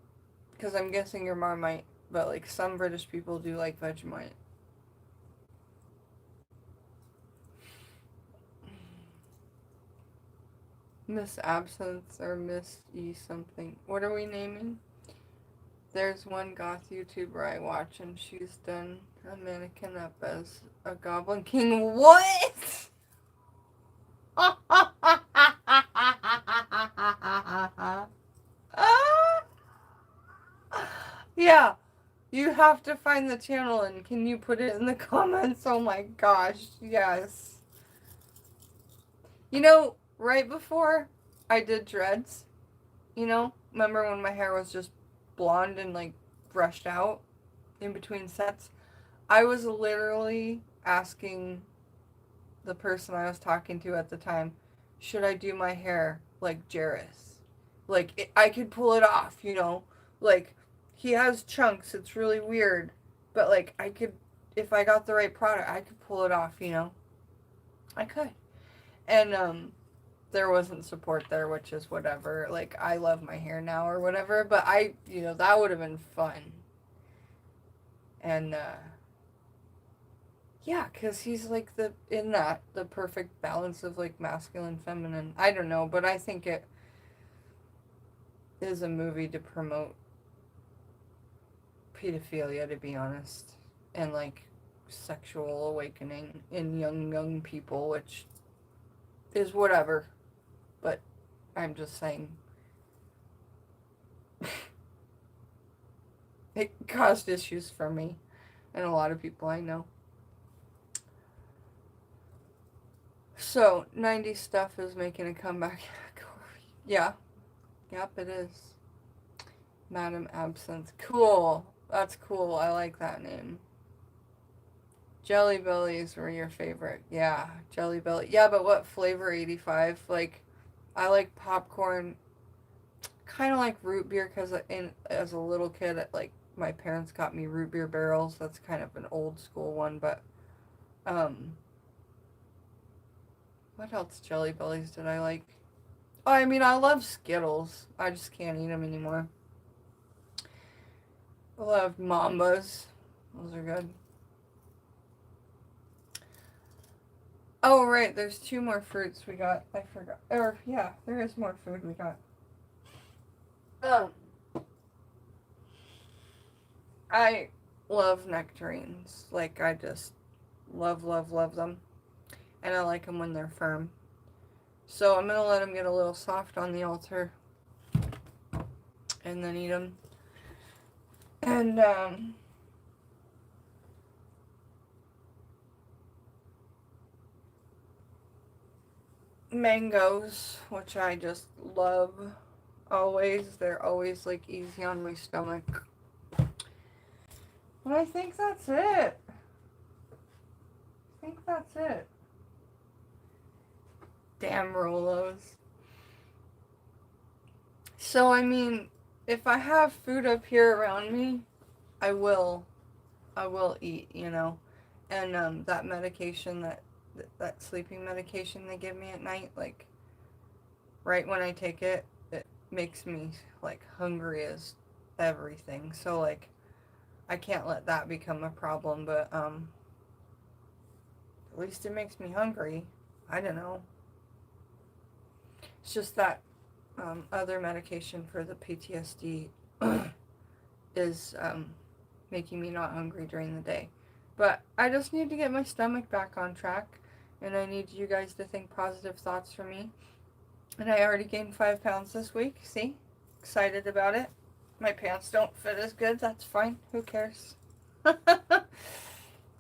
Because I'm guessing you're Marmite, but like some British people do like Vegemite. Miss Absence or Miss E something. What are we naming? There's one goth YouTuber I watch and she's done a mannequin up as a Goblin King. What? Yeah, you have to find the channel and can you put it in the comments? Oh my gosh, yes. You know, right before I did dreads, you know, remember when my hair was just blonde and like brushed out in between sets? I was literally asking the person I was talking to at the time, should I do my hair like Jairus? Like, I could pull it off, you know? Like, he has chunks, it's really weird, but like, I could, if I got the right product, I could pull it off, you know? I could. And, there wasn't support there, which is whatever. Like, I love my hair now or whatever, but that would have been fun. And, Yeah, because he's like the perfect balance of like masculine, feminine. I don't know, but I think it is a movie to promote pedophilia, to be honest, and like sexual awakening in young people, which is whatever. But I'm just saying, it caused issues for me and a lot of people I know. So 90s stuff is making a comeback. Yeah, yep, it is. Madam Absinthe. Cool. That's cool. I like that name. Jelly Bellies were your favorite. Yeah, Jelly Belly. Yeah, but what flavor 85? Like, I like popcorn, kind of like root beer, because as a little kid, like, my parents got me root beer barrels. That's kind of an old school one, but, um, what else Jelly Bellies did I like? Oh, I mean, I love Skittles. I just can't eat them anymore. I love Mambas. Those are good. Oh, right, there's two more fruits we got. I forgot. Or, yeah, there is more food we got. Um, I love nectarines. Like, I just love them. And I like them when they're firm. So I'm going to let them get a little soft on the altar. And then eat them. And, mangoes, which I just love. Always. They're always, like, easy on my stomach. And I think that's it. Damn Rolos. So, I mean, if I have food up here around me, I will eat, you know. And that medication, that sleeping medication they give me at night, like right when I take it, it makes me like hungry as everything. So like I can't let that become a problem, but at least it makes me hungry. I don't know. It's just that other medication for the PTSD is making me not hungry during the day. But I just need to get my stomach back on track, and I need you guys to think positive thoughts for me. And I already gained 5 pounds this week. See? Excited about it. My pants don't fit as good. That's fine. Who cares?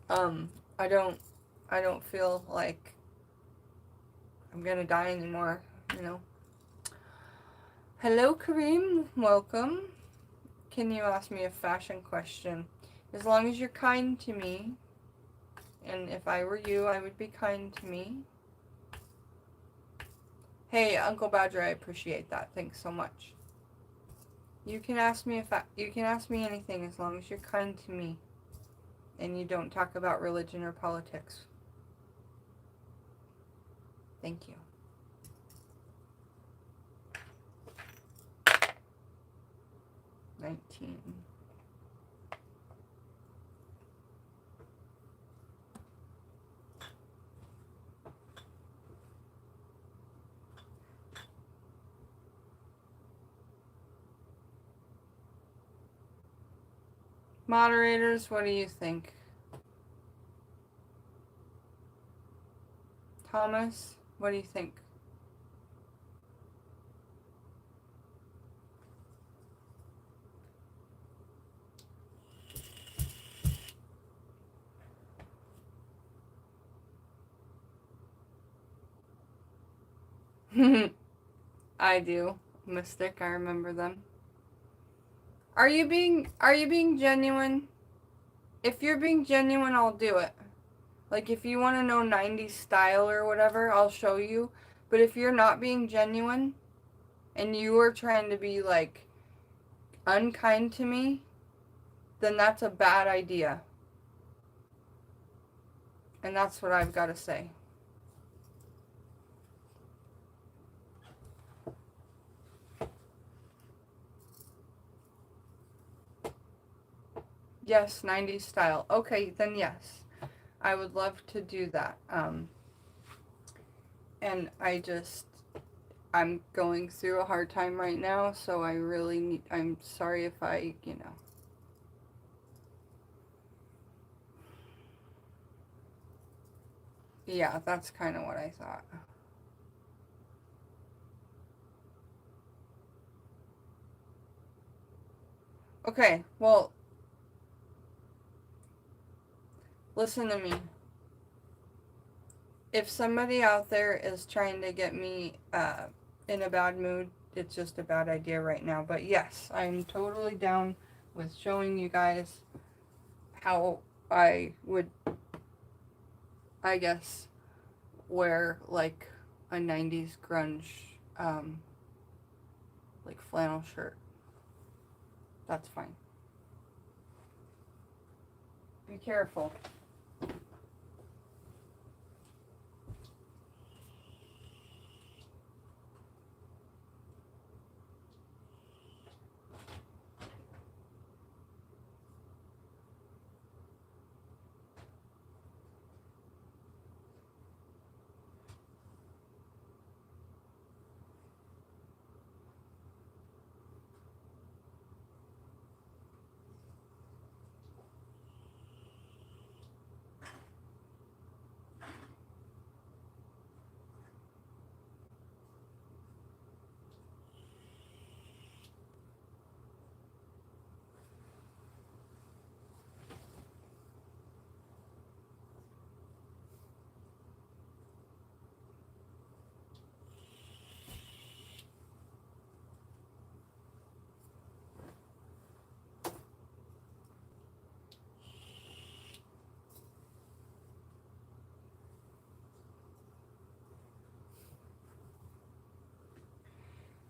um, I don't feel like I'm gonna die anymore, you know. Hello, Kareem. Welcome. Can you ask me a fashion question? As long as you're kind to me, and if I were you, I would be kind to me. Hey, Uncle Badger, I appreciate that. Thanks so much. You can ask me you can ask me anything as long as you're kind to me, and you don't talk about religion or politics. Thank you. $19. Moderators, what do you think? Thomas, what do you think? I do. Mystic, I remember them. Are you being genuine? If you're being genuine, I'll do it. Like, if you want to know 90s style or whatever, I'll show you. But if you're not being genuine, and you are trying to be, like, unkind to me, then that's a bad idea. And that's what I've got to say. Yes, 90s style. Okay, then yes. I would love to do that. And I'm going through a hard time right now, so I really need, I'm sorry if I, yeah, that's kind of what I thought. Okay, well, listen to me. If somebody out there is trying to get me in a bad mood, it's just a bad idea right now. But yes, I'm totally down with showing you guys how I would, I guess, wear like a 90s grunge, like flannel shirt. That's fine. Be careful.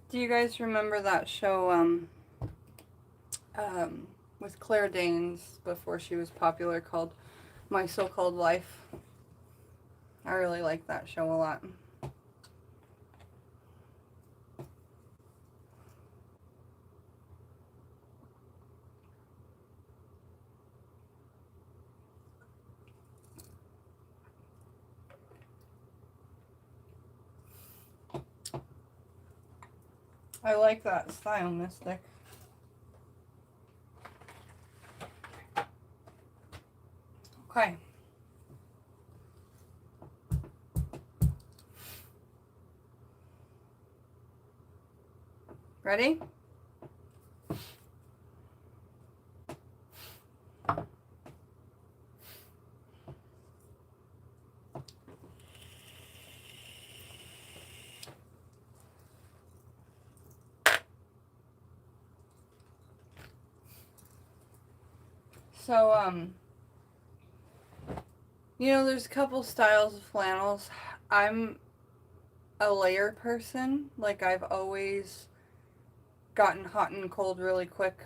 Do you guys remember that show with Claire Danes before she was popular called My So-Called Life? I really like that show a lot. I like that style, Mystic. Okay. Ready? So, there's a couple styles of flannels. I'm a layer person. Like, I've always gotten hot and cold really quick.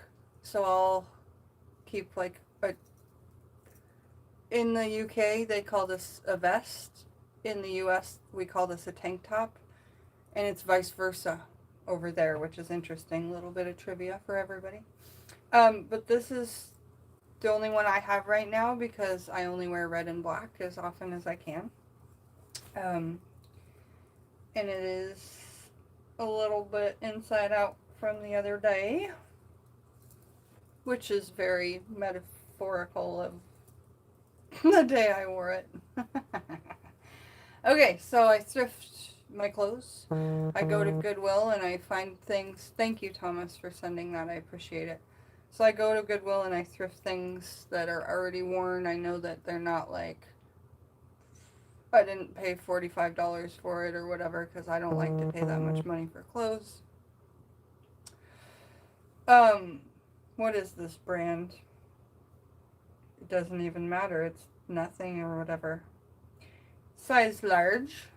So I'll keep, like, in the UK, they call this a vest. In the US, we call this a tank top. And it's vice versa over there, which is interesting. A little bit of trivia for everybody. But this is the only one I have right now because I only wear red and black as often as I can. And it is a little bit inside out from the other day, which is very metaphorical of the day I wore it. Okay, so I thrift my clothes. I go to Goodwill and I find things. Thank you, Thomas, for sending that. I appreciate it. So I go to Goodwill and I thrift things that are already worn. I know that they're not like, I didn't pay $45 for it or whatever because I don't like to pay that much money for clothes. What is this brand? It doesn't even matter. It's nothing or whatever. Size large.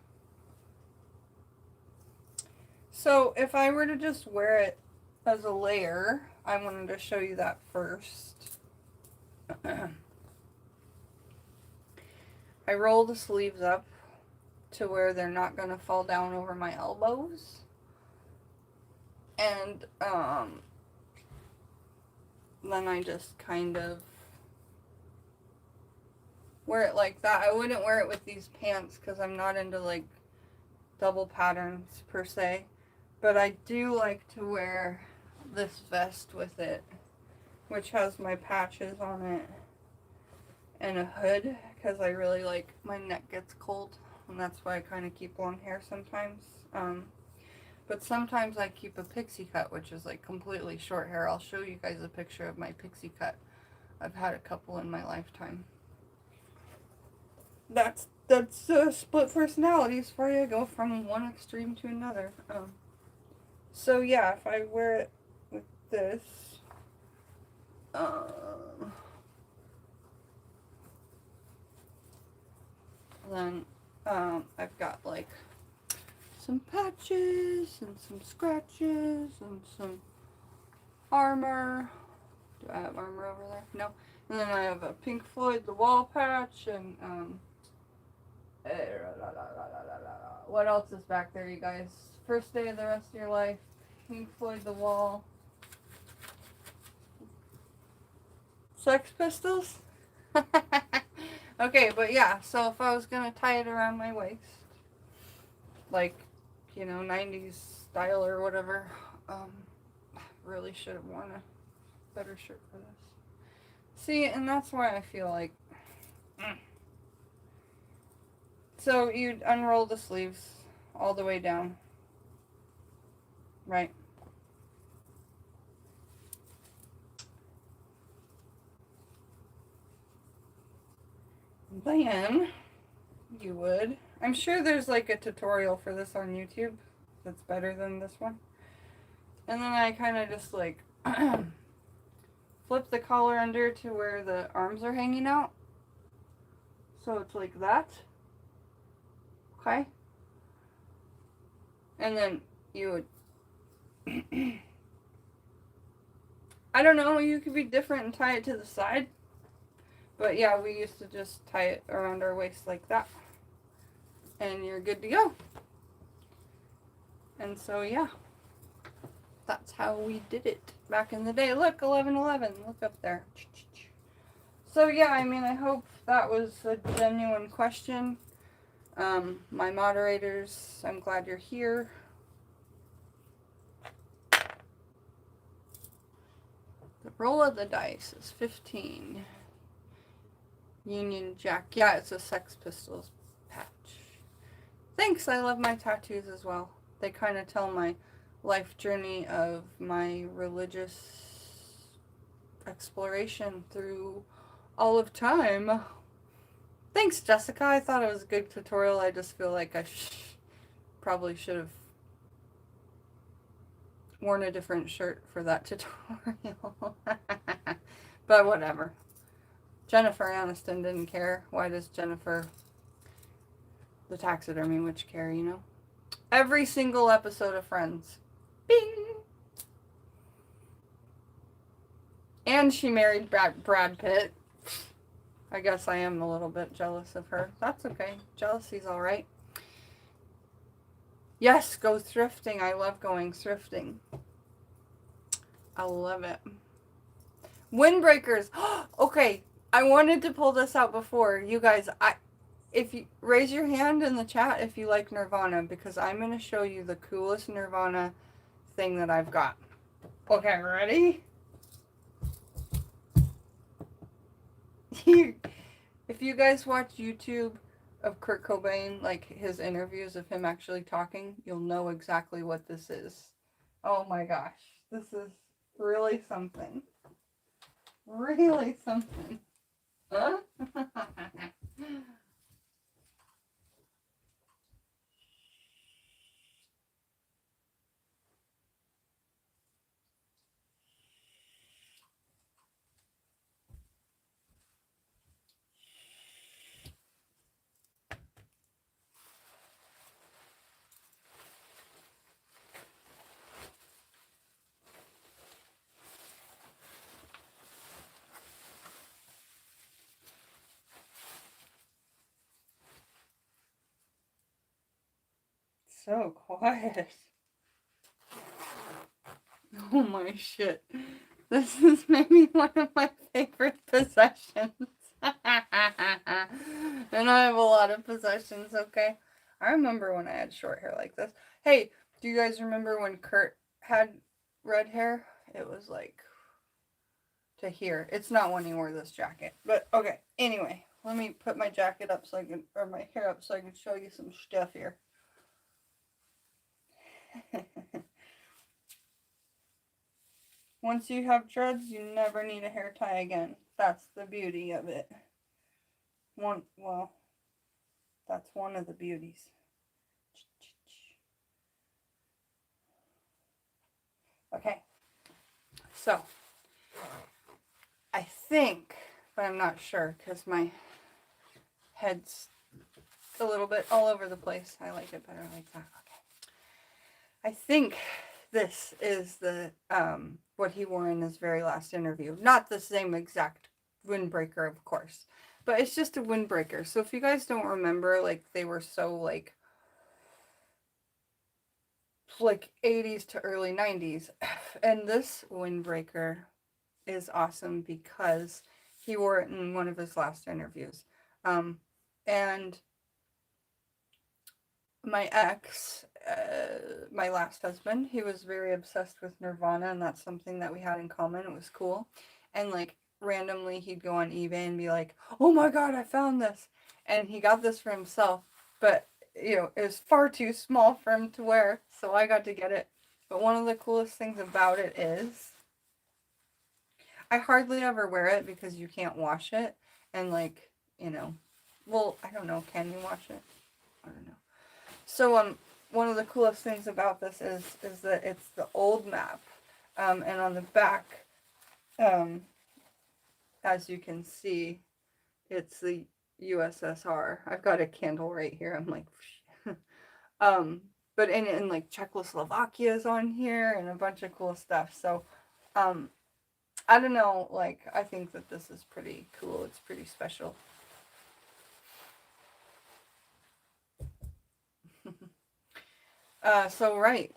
So if I were to just wear it as a layer, I wanted to show you that first. I roll the sleeves up to where they're not going to fall down over my elbows. And then I just kind of wear it like that. I wouldn't wear it with these pants because I'm not into like double patterns per se. But I do like to wear this vest with it, which has my patches on it and a hood because I really like my neck gets cold, and that's why I kind of keep long hair sometimes. But sometimes I keep a pixie cut, which is like completely short hair. I'll show you guys a picture of my pixie cut. I've had a couple in my lifetime. That's split personalities for you. Go from one extreme to another. So yeah, if I wear it with this, then I've got like some patches and some scratches and some armor. Do I have armor over there? No. And then I have a Pink Floyd The Wall patch and what else is back there, you guys? First Day of the Rest of Your Life, Pink Floyd The Wall, Sex Pistols. Okay, but yeah, so if I was gonna tie it around my waist, like, you know, 90s style or whatever, really should have worn a better shirt for this. See, and that's why I feel like, so you'd unroll the sleeves all the way down, right? Then you would, I'm sure there's like a tutorial for this on YouTube that's better than this one. And then I kind of just like flip the collar under to where the arms are hanging out. So it's like that. Okay. And then you would, I don't know, you could be different and tie it to the side. But yeah, we used to just tie it around our waist like that. And you're good to go. And so yeah, that's how we did it back in the day. Look, 1111, look up there. So yeah, I mean, I hope that was a genuine question. My moderators, I'm glad you're here. The roll of the dice is 15. Union Jack. Yeah, it's a Sex Pistols patch. Thanks, I love my tattoos as well. They kind of tell my life journey of my religious exploration through all of time. Thanks, Jessica. I thought it was a good tutorial. I just feel like I probably should have worn a different shirt for that tutorial. But whatever. Jennifer Aniston didn't care. Why does Jennifer, the taxidermy witch, care, you know? Every single episode of Friends. Bing! And she married Brad Pitt. I guess I am a little bit jealous of her. That's okay. Jealousy's alright. Yes, go thrifting. I love going thrifting. I love it. Windbreakers. Okay, I wanted to pull this out before. You guys, if you raise your hand in the chat if you like Nirvana, because I'm going to show you the coolest Nirvana thing that I've got. Okay, ready? If you guys watch YouTube of Kurt Cobain, like his interviews of him actually talking, you'll know exactly what this is. Oh my gosh, this is really something. Really something. Huh? So quiet. Oh my shit. This is maybe one of my favorite possessions. And I have a lot of possessions, okay? I remember when I had short hair like this. Hey, do you guys remember when Kurt had red hair? It was like to here. It's not when he wore this jacket. But okay, anyway, let me put my jacket up so I can, or my hair up so I can show you some stuff here. Once you have dreads, you never need a hair tie again. That's the beauty of it. Well, that's one of the beauties. Okay, so I think, but I'm not sure because my head's a little bit all over the place. I like it better like that. Okay. I think this is the what he wore in his very last interview. Not the same exact windbreaker, of course, but it's just a windbreaker. So if you guys don't remember, like they were so like 80s to early 90s, and this windbreaker is awesome because he wore it in one of his last interviews. And my ex, my last husband, he was very obsessed with Nirvana, and that's something that we had in common. It was cool. And like randomly, he'd go on eBay and be like, "Oh my God, I found this!" And he got this for himself, but it was far too small for him to wear, so I got to get it. But one of the coolest things about it is I hardly ever wear it because you can't wash it. And like, well, I don't know, can you wash it? I don't know. So one of the coolest things about this is that it's the old map. And on the back, as you can see, it's the USSR. I've got a candle right here. I'm like, but in like Czechoslovakia is on here and a bunch of cool stuff. So, I don't know, like, I think that this is pretty cool. It's pretty special. Right.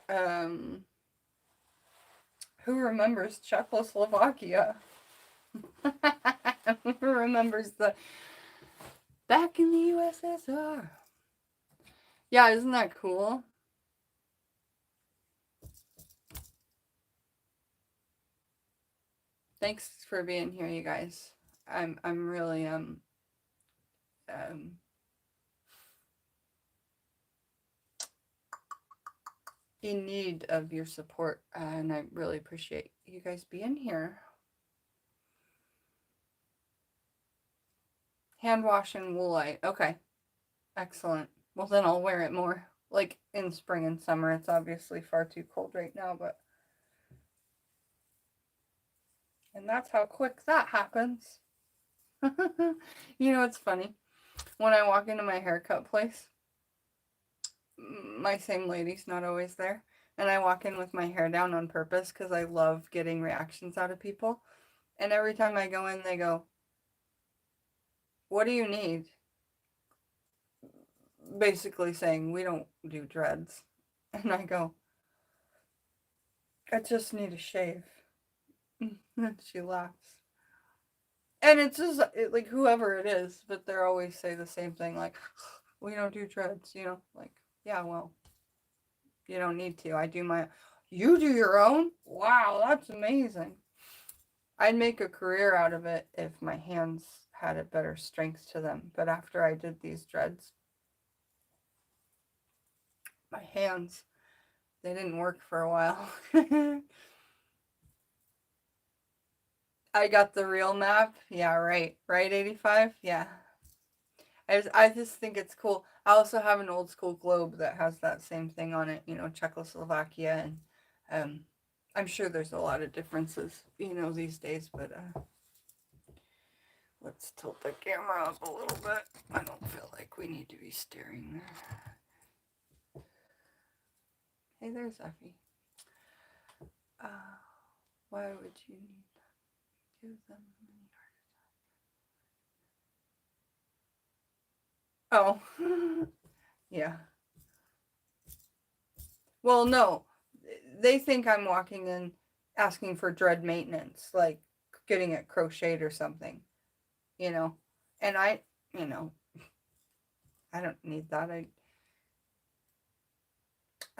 Who remembers Czechoslovakia? Who remembers the back in the USSR? Yeah, isn't that cool? Thanks for being here, you guys. I'm really in need of your support, and I really appreciate you guys being here. Hand wash and woolite. Okay. Excellent. Well, then I'll wear it more. Like in spring and summer. It's obviously far too cold right now, but. And that's how quick that happens. It's funny. When I walk into my haircut place, my same lady's not always there. And I walk in with my hair down on purpose because I love getting reactions out of people. And every time I go in, they go, "What do you need?" Basically saying, "We don't do dreads." And I go, "I just need a shave." And she laughs. And it's just like whoever it is, but they always say the same thing, like, "We don't do dreads," like, yeah, well, you don't need to. You do your own? Wow, that's amazing. I'd make a career out of it if my hands had a better strength to them. But after I did these dreads, my hands, they didn't work for a while. I got the real map. Yeah, right. Right, 85? Yeah. I just think it's cool. I also have an old school globe that has that same thing on it, Czechoslovakia, and I'm sure there's a lot of differences, these days, but let's tilt the camera up a little bit. I don't feel like we need to be staring there. Hey, there's Effie. Why would you need to give them Oh. Yeah. Well, no. They think I'm walking in asking for dread maintenance, like getting it crocheted or something, you know. And I, you know, I don't need that. I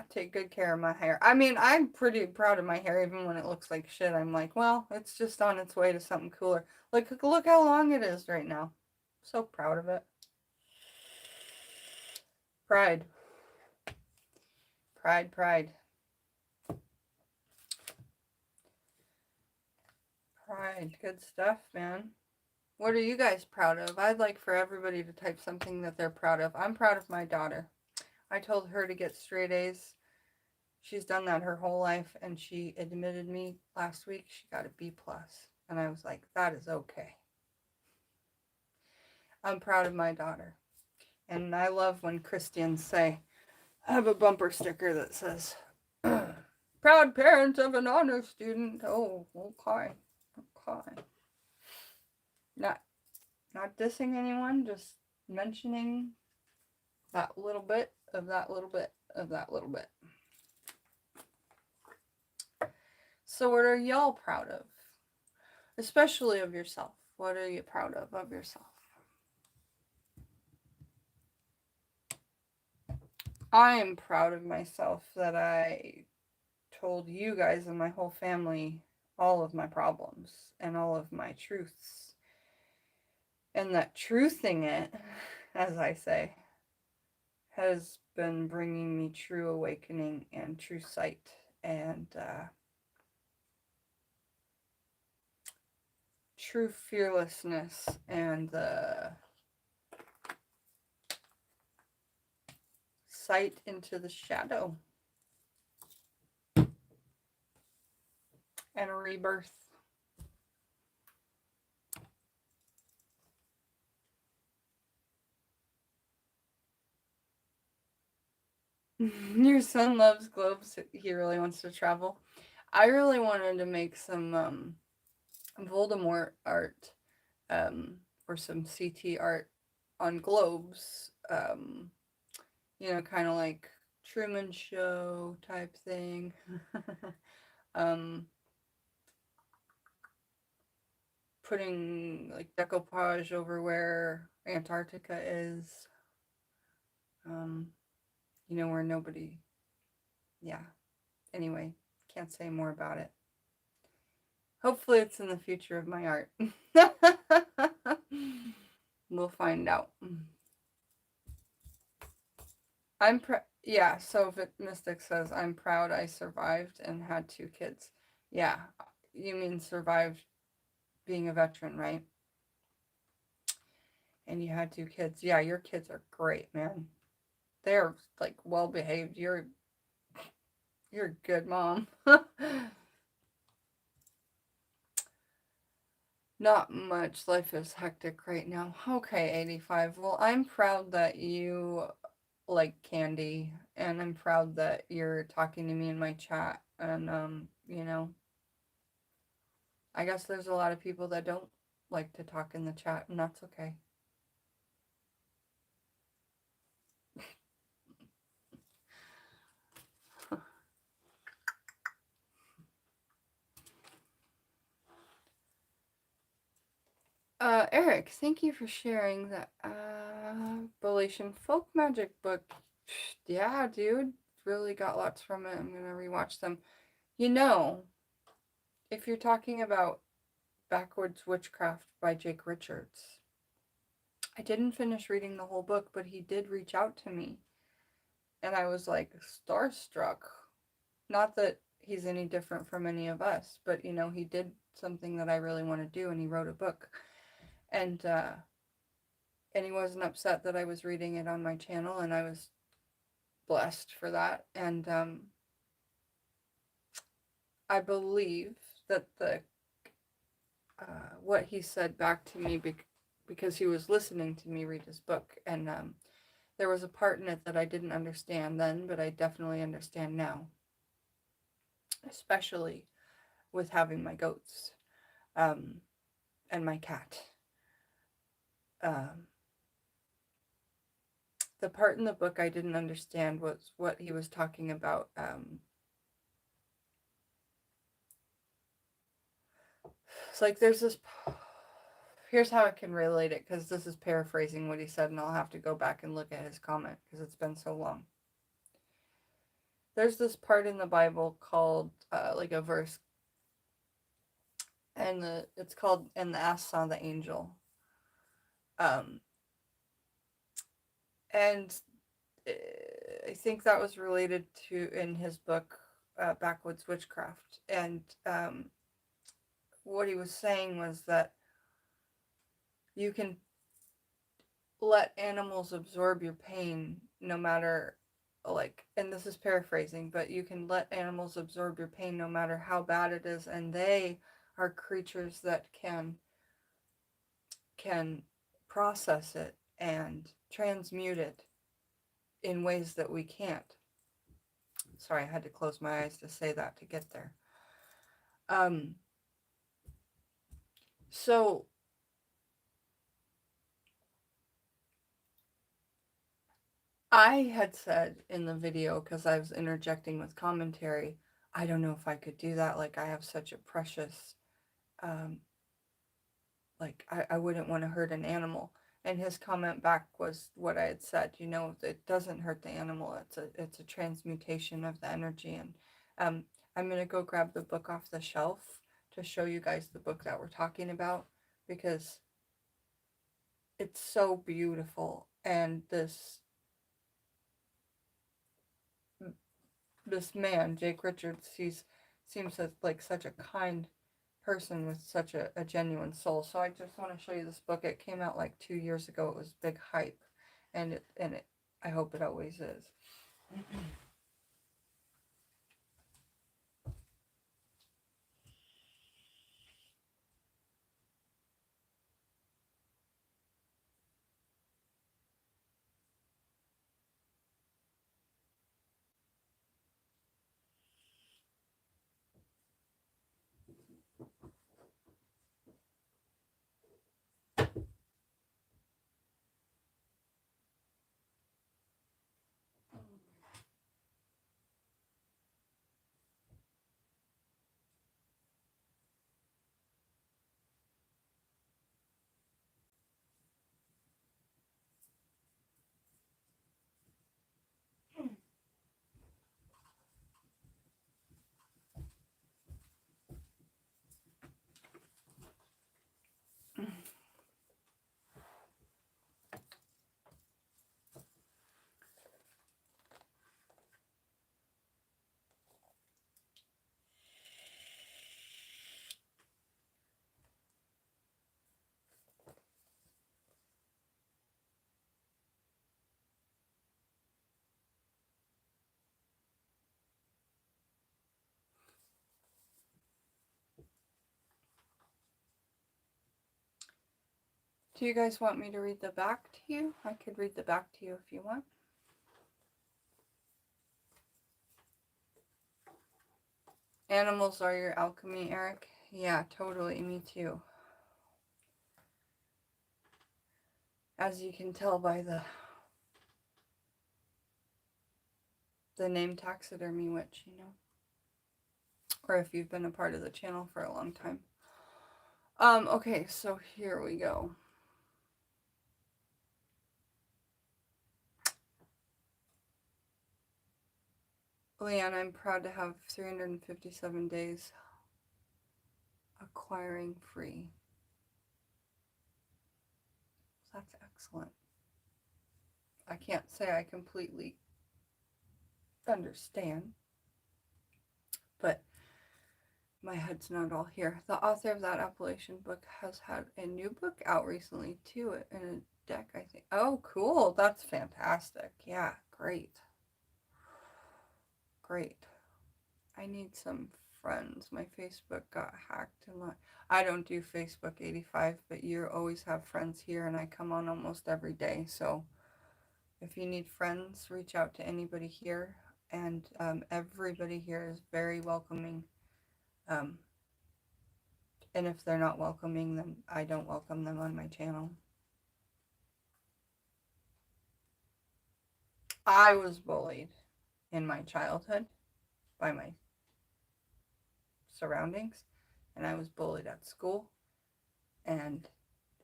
take good care of my hair. I mean, I'm pretty proud of my hair, even when it looks like shit. I'm like, well, it's just on its way to something cooler. Like, look how long it is right now. So proud of it. Pride. Pride, pride. Pride. Good stuff, man. What are you guys proud of? I'd like for everybody to type something that they're proud of. I'm proud of my daughter. I told her to get straight A's. She's done that her whole life, and she admitted me last week she got a B+. And I was like, that is okay. I'm proud of my daughter. And I love when Christians say, I have a bumper sticker that says, proud parent of an honor student. Oh, okay. Okay. Not dissing anyone, just mentioning that little bit of that little bit of that little bit. So what are y'all proud of? Especially of yourself. What are you proud of yourself? I am proud of myself that I told you guys and my whole family all of my problems and all of my truths. And that truthing it, as I say, has been bringing me true awakening and true sight and true fearlessness and sight into the shadow and a rebirth. Your son loves globes. He really wants to travel. I really wanted to make some Voldemort art or some CT art on globes. Kind of like Truman Show type thing. Putting like decoupage over where Antarctica is. Where nobody, yeah. Anyway, can't say more about it. Hopefully it's in the future of my art. We'll find out. Yeah, so Mystic says, I'm proud I survived and had 2 kids. Yeah, you mean survived being a veteran, right? And you had 2 kids. Yeah, your kids are great, man. They're like well behaved. You're a good mom. Not much. Life is hectic right now. Okay, 85. Well, I'm proud that you like candy, and I'm proud that you're talking to me in my chat. And I guess there's a lot of people that don't like to talk in the chat, and that's okay. Eric, thank you for sharing the Appalachian Folk Magic book. Yeah, dude, really got lots from it. I'm gonna rewatch them. If you're talking about Backwoods Witchcraft by Jake Richards, I didn't finish reading the whole book, but he did reach out to me. And I was like starstruck. Not that he's any different from any of us, but he did something that I really want to do, and he wrote a book. And he wasn't upset that I was reading it on my channel, and I was blessed for that. And I believe that what he said back to me because he was listening to me read his book, and there was a part in it that I didn't understand then, but I definitely understand now, especially with having my goats and my cat. The part in the book I didn't understand was what he was talking about. It's like there's this, Here's how I can relate it, because this is paraphrasing what he said, and I'll have to go back and look at his comment because it's been so long. There's this part in the Bible called, like a verse, and it's called, "And the ass saw the angel." Um, and I think that was related to in his book, Backwoods Witchcraft. And what he was saying was that you can let animals absorb your pain no matter, like, and this is paraphrasing, but you can let animals absorb your pain no matter how bad it is, and they are creatures that can process it and transmute it in ways that we can't. Sorry, I had to close my eyes to say that to get there. Um, so I had said in the video, because I was interjecting with commentary, I don't know if I could do that. Like, I have such a precious, um, like, I wouldn't want to hurt an animal. And his comment back was what I had said. It doesn't hurt the animal. It's a transmutation of the energy. And I'm gonna go grab the book off the shelf to show you guys the book that we're talking about, because it's so beautiful. And this man, Jake Richards, seems like such a kind person with such a genuine soul. So I just want to show you this book. It came out like 2 years ago. It was big hype, and it I hope it always is. Do you guys want me to read the back to you? I could read the back to you if you want. Animals are your alchemy, Eric. Yeah, totally. Me too. As you can tell by the name Taxidermy Witch, or if you've been a part of the channel for a long time. Okay, so here we go. Leanne, I'm proud to have 357 days acquiring free. That's excellent. I can't say I completely understand, but my head's not all here. The author of that Appalachian book has had a new book out recently too, in a deck, I think. Oh, cool. That's fantastic. Yeah, great. Great. I need some friends. My Facebook got hacked and I don't do Facebook 85, but you always have friends here, and I come on almost every day. So if you need friends, reach out to anybody here, and everybody here is very welcoming. And if they're not welcoming, then I don't welcome them on my channel. I was bullied in my childhood by my surroundings, and I was bullied at school, and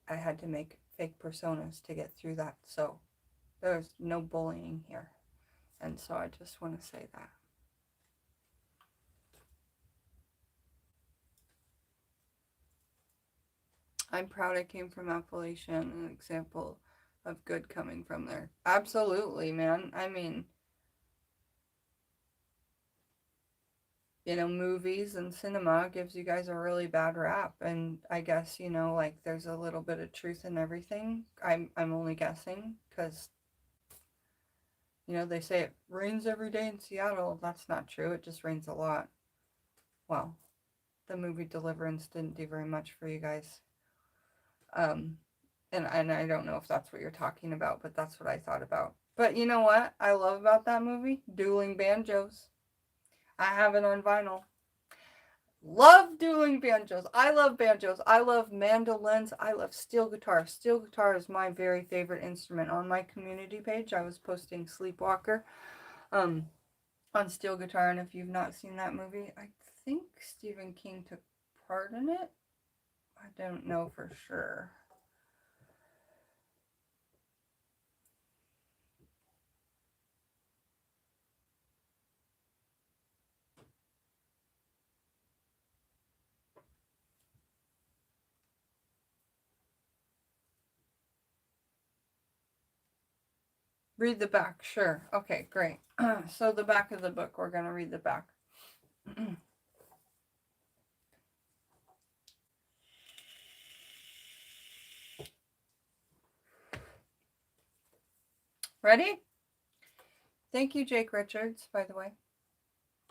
I had to make fake personas to get through that. So there's no bullying here. And so I just want to say that. I'm proud I came from Appalachia, an example of good coming from there. Absolutely, man. I mean, movies and cinema gives you guys a really bad rap, and I guess, like there's a little bit of truth in everything. I'm only guessing because they say it rains every day in Seattle. That's not true. It just rains a lot. Well, the movie Deliverance didn't do very much for you guys. And I don't know if that's what you're talking about, but that's what I thought about. But you know what I love about that movie? Dueling banjos. I have it on vinyl. Love dueling banjos. I love banjos. I love mandolins. I love steel guitar. Steel guitar is my very favorite instrument. On my community page, I was posting Sleepwalker on steel guitar, and if you've not seen that movie, I think Stephen King took part in it. I don't know for sure. Read the back, sure. Okay, great. So the back of the book, we're going to read the back. Ready? Thank you, Jake Richards, by the way.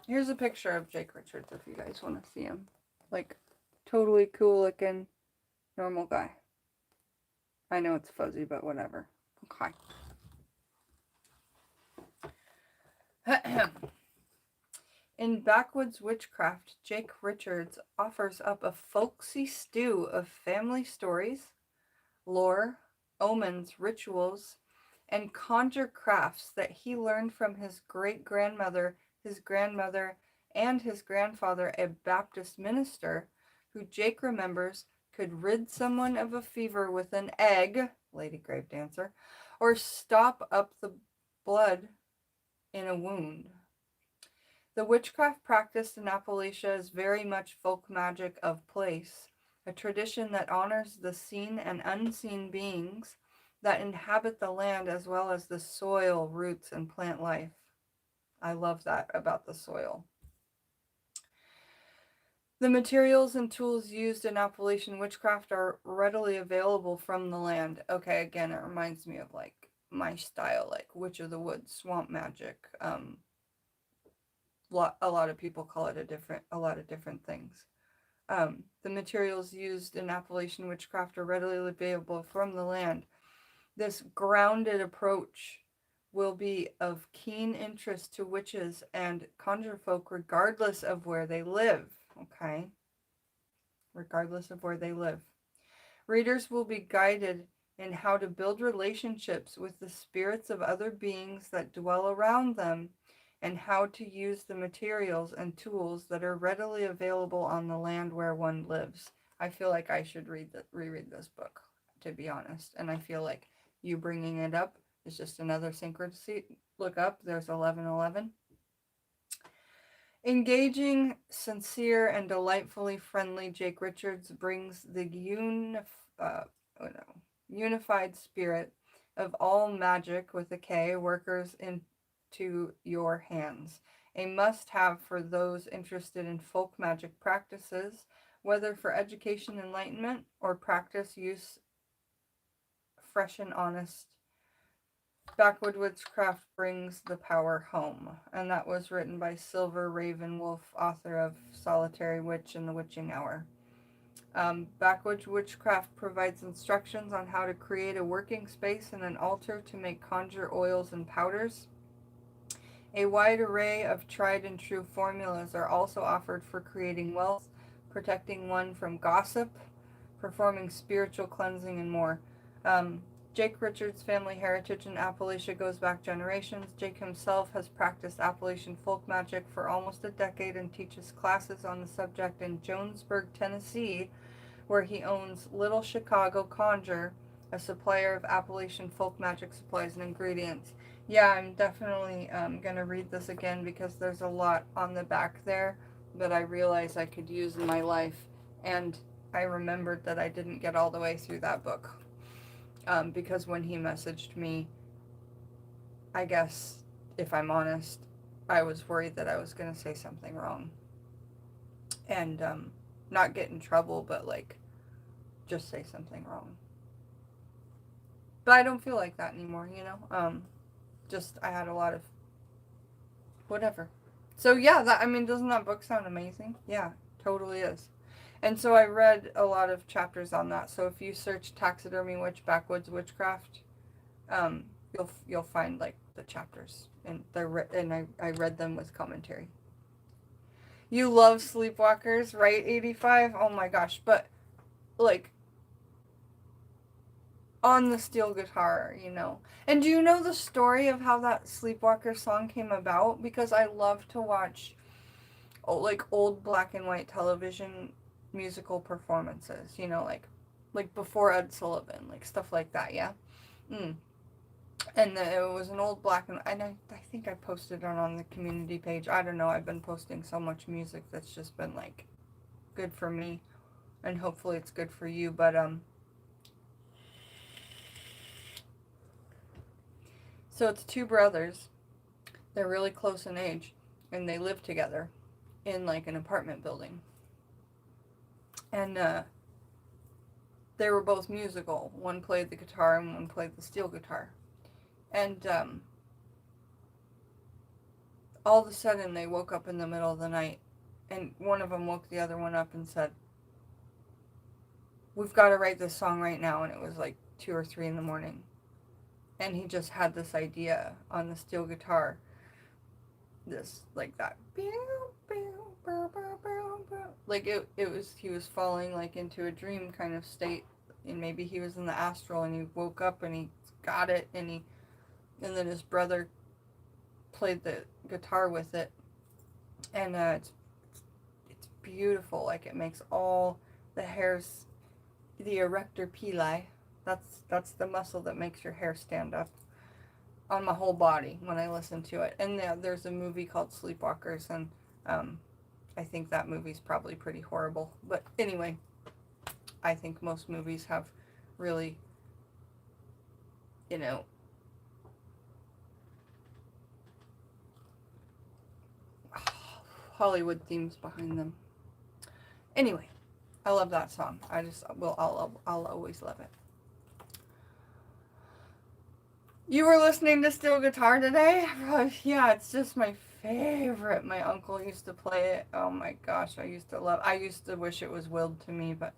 Here's a picture of Jake Richards if you guys want to see him. Like, totally cool looking, normal guy. I know it's fuzzy, but whatever. Okay. In Backwoods Witchcraft, Jake Richards offers up a folksy stew of family stories, lore, omens, rituals, and conjure crafts that he learned from his great-grandmother, his grandmother, and his grandfather, a Baptist minister, who Jake remembers could rid someone of a fever with an egg, Lady Grave Dancer, or stop up the blood in a wound. The witchcraft practiced in Appalachia is very much folk magic of place, a tradition that honors the seen and unseen beings that inhabit the land as well as the soil, roots, and plant life. I love that about the soil. The materials and tools used in Appalachian witchcraft are readily available from the land. Okay, again, it reminds me of like my style, like Witch of the Woods, swamp magic. A lot of people call it a lot of different things. The materials used in Appalachian witchcraft are readily available from the land. This grounded approach will be of keen interest to witches and conjure folk regardless of where they live. Okay? Regardless of where they live. Readers will be guided in how to build relationships with the spirits of other beings that dwell around them and how to use the materials and tools that are readily available on the land where one lives. I feel like I should reread this book, to be honest. And I feel like you bringing it up is just another synchronicity. Look up, there's 1111. Engaging, sincere, and delightfully friendly, Jake Richards brings the unified spirit of all magic with a K workers into your hands. A must-have for those interested in folk magic practices, whether for education, enlightenment, or practice use fresh and honest. Backwood Witchcraft brings the power home. And that was written by Silver Ravenwolf, author of Solitary Witch and the Witching Hour. Backwood Witchcraft provides instructions on how to create a working space and an altar to make conjure oils and powders. A wide array of tried and true formulas are also offered for creating wealth, protecting one from gossip, performing spiritual cleansing, and more. Jake Richards' family heritage in Appalachia goes back generations. Jake himself has practiced Appalachian folk magic for almost a decade and teaches classes on the subject in Jonesburg, Tennessee, where he owns Little Chicago Conjure, a supplier of Appalachian folk magic supplies and ingredients. Yeah, I'm definitely going to read this again because there's a lot on the back there that I realize I could use in my life. And I remembered that I didn't get all the way through that book. Because when he messaged me, I guess, if I'm honest, I was worried that I was going to say something wrong. And not get in trouble, but like, just say something wrong. But I don't feel like that anymore, you know? Just, I had a lot of whatever. So yeah, that, I mean, doesn't that book sound amazing? Yeah, totally is. And so I read a lot of chapters on that. So if you search Taxidermy Witch Backwoods Witchcraft, you'll find like the chapters, and I read them with commentary. You love Sleepwalkers, right? 85. Oh my gosh, but like on the steel guitar, you know. And do you know the story of how that Sleepwalker song came about? Because I love to watch like old black and white television musical performances, you know, like before Ed Sullivan, like stuff like that, yeah. And it was an old black and I think I posted it on the community page. I don't know, I've been posting so much music that's just been like good for me, and hopefully it's good for you. But so it's two brothers. They're really close in age, and they live together in like an apartment building. And they were both musical. One played the guitar and one played the steel guitar. And all of a sudden they woke up in the middle of the night, and one of them woke the other one up and said, "We've got to write this song right now." And it was like 2 or 3 in the morning. And he just had this idea on the steel guitar. This, like that. Like it was, he was falling like into a dream kind of state. And maybe he was in the astral and he woke up and he got it, and then his brother played the guitar with it. And it's beautiful. Like it makes all the hairs, the erector pili, that's the muscle that makes your hair stand up on my whole body when I listen to it. And there's a movie called Sleepwalkers, and I think that movie's probably pretty horrible. But anyway, I think most movies have really, you know, Hollywood themes behind them. Anyway, I love that song. I'll always love it. You were listening to steel guitar today? Yeah, it's just my favorite. My uncle used to play it. Oh my gosh, I used to wish it was willed to me, but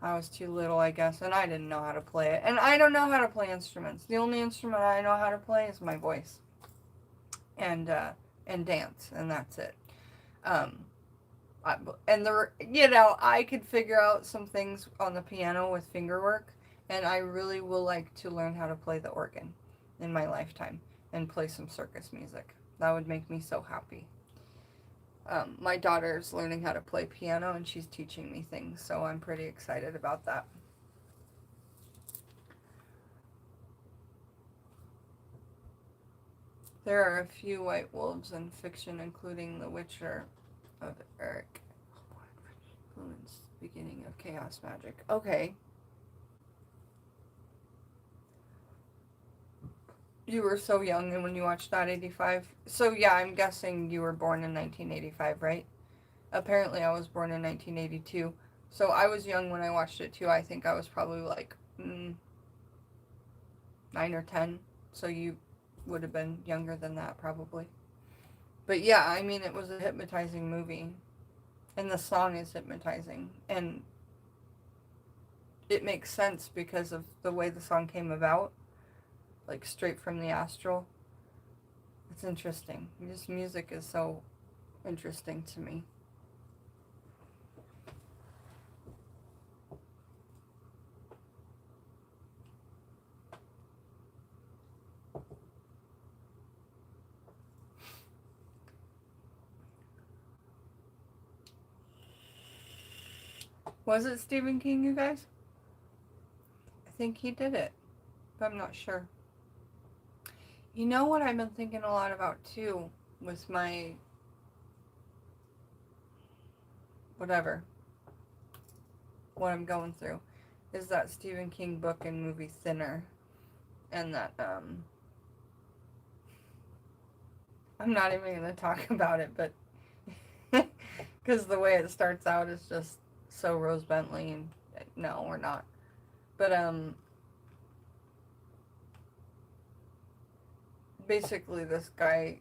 I was too little, I guess, and I didn't know how to play it. And I don't know how to play instruments. The only instrument I know how to play is my voice. And dance, and that's it. I could figure out some things on the piano with finger work, and I really will like to learn how to play the organ in my lifetime and play some circus music. That would make me so happy. My daughter's learning how to play piano, and she's teaching me things, so I'm pretty excited about that. There are a few white wolves in fiction, including The Witcher of Eric Fluent's Beginning of Chaos Magic. Okay. You were so young and when you watched that, 85. So yeah, I'm guessing you were born in 1985, right? Apparently I was born in 1982. So I was young when I watched it too. I think I was probably like 9 or 10. So you would have been younger than that probably. But yeah, I mean, it was a hypnotizing movie. And the song is hypnotizing. And it makes sense because of the way the song came about. Like straight from the astral. It's interesting. This music is so interesting to me. Was it Stephen King, you guys? I think he did it, but I'm not sure. You know what I've been thinking a lot about too, with my whatever, what I'm going through, is that Stephen King book and movie Thinner, and that I'm not even going to talk about it, but because the way it starts out is just so Rose Bentley, and no, we're not. But basically this guy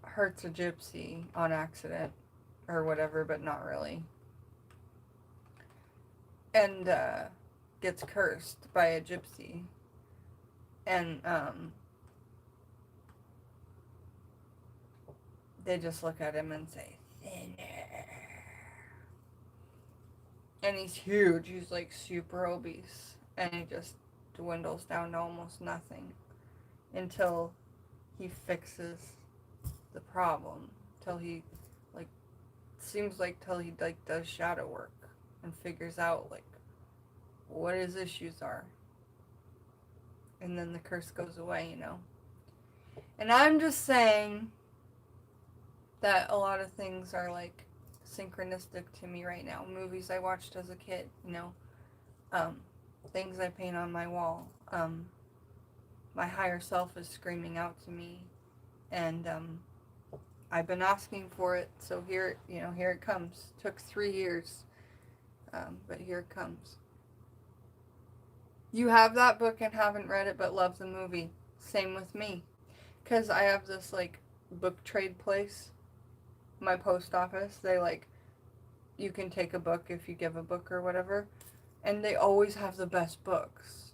hurts a gypsy on accident or whatever, but not really. And gets cursed by a gypsy. And they just look at him and say, Thinner. And he's huge. He's like super obese. And he just dwindles down to almost nothing until he fixes the problem. Till he, like, seems like till he, like, does shadow work and figures out, like, what his issues are. And then the curse goes away, you know. And I'm just saying that a lot of things are, like, synchronistic to me right now. Movies I watched as a kid, you know. Things I paint on my wall. My higher self is screaming out to me. And I've been asking for it, so here, you know, here it comes. Took 3 years, but here it comes. You have that book and haven't read it, but love the movie. Same with me. Because I have this, like, book trade place. My post office, they, like, you can take a book if you give a book or whatever. And they always have the best books.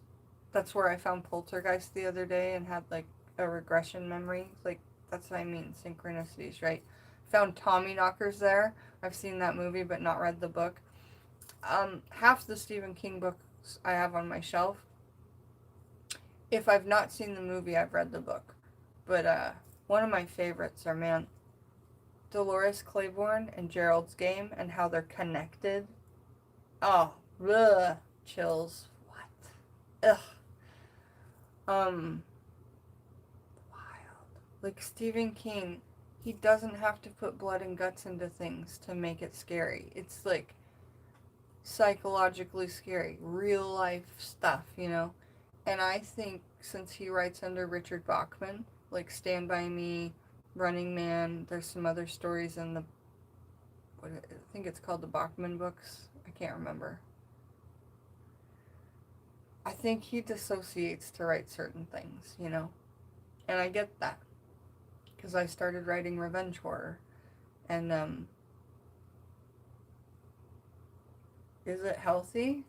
That's where I found Poltergeist the other day and had, like, a regression memory. Like, that's what I mean, synchronicities, right? Found Tommyknockers there. I've seen that movie, but not read the book. Half the Stephen King books I have on my shelf. If I've not seen the movie, I've read the book. But one of my favorites are, man, Dolores Claiborne and Gerald's Game and how they're connected. Oh, ugh, chills. What? Ugh. Wild. Like Stephen King, he doesn't have to put blood and guts into things to make it scary. It's like psychologically scary, real life stuff, you know? And I think since he writes under Richard Bachman, like Stand By Me, Running Man, there's some other stories in the, I think it's called the Bachman books. I can't remember. I think he dissociates to write certain things, you know? And I get that. Because I started writing revenge horror. And, is it healthy?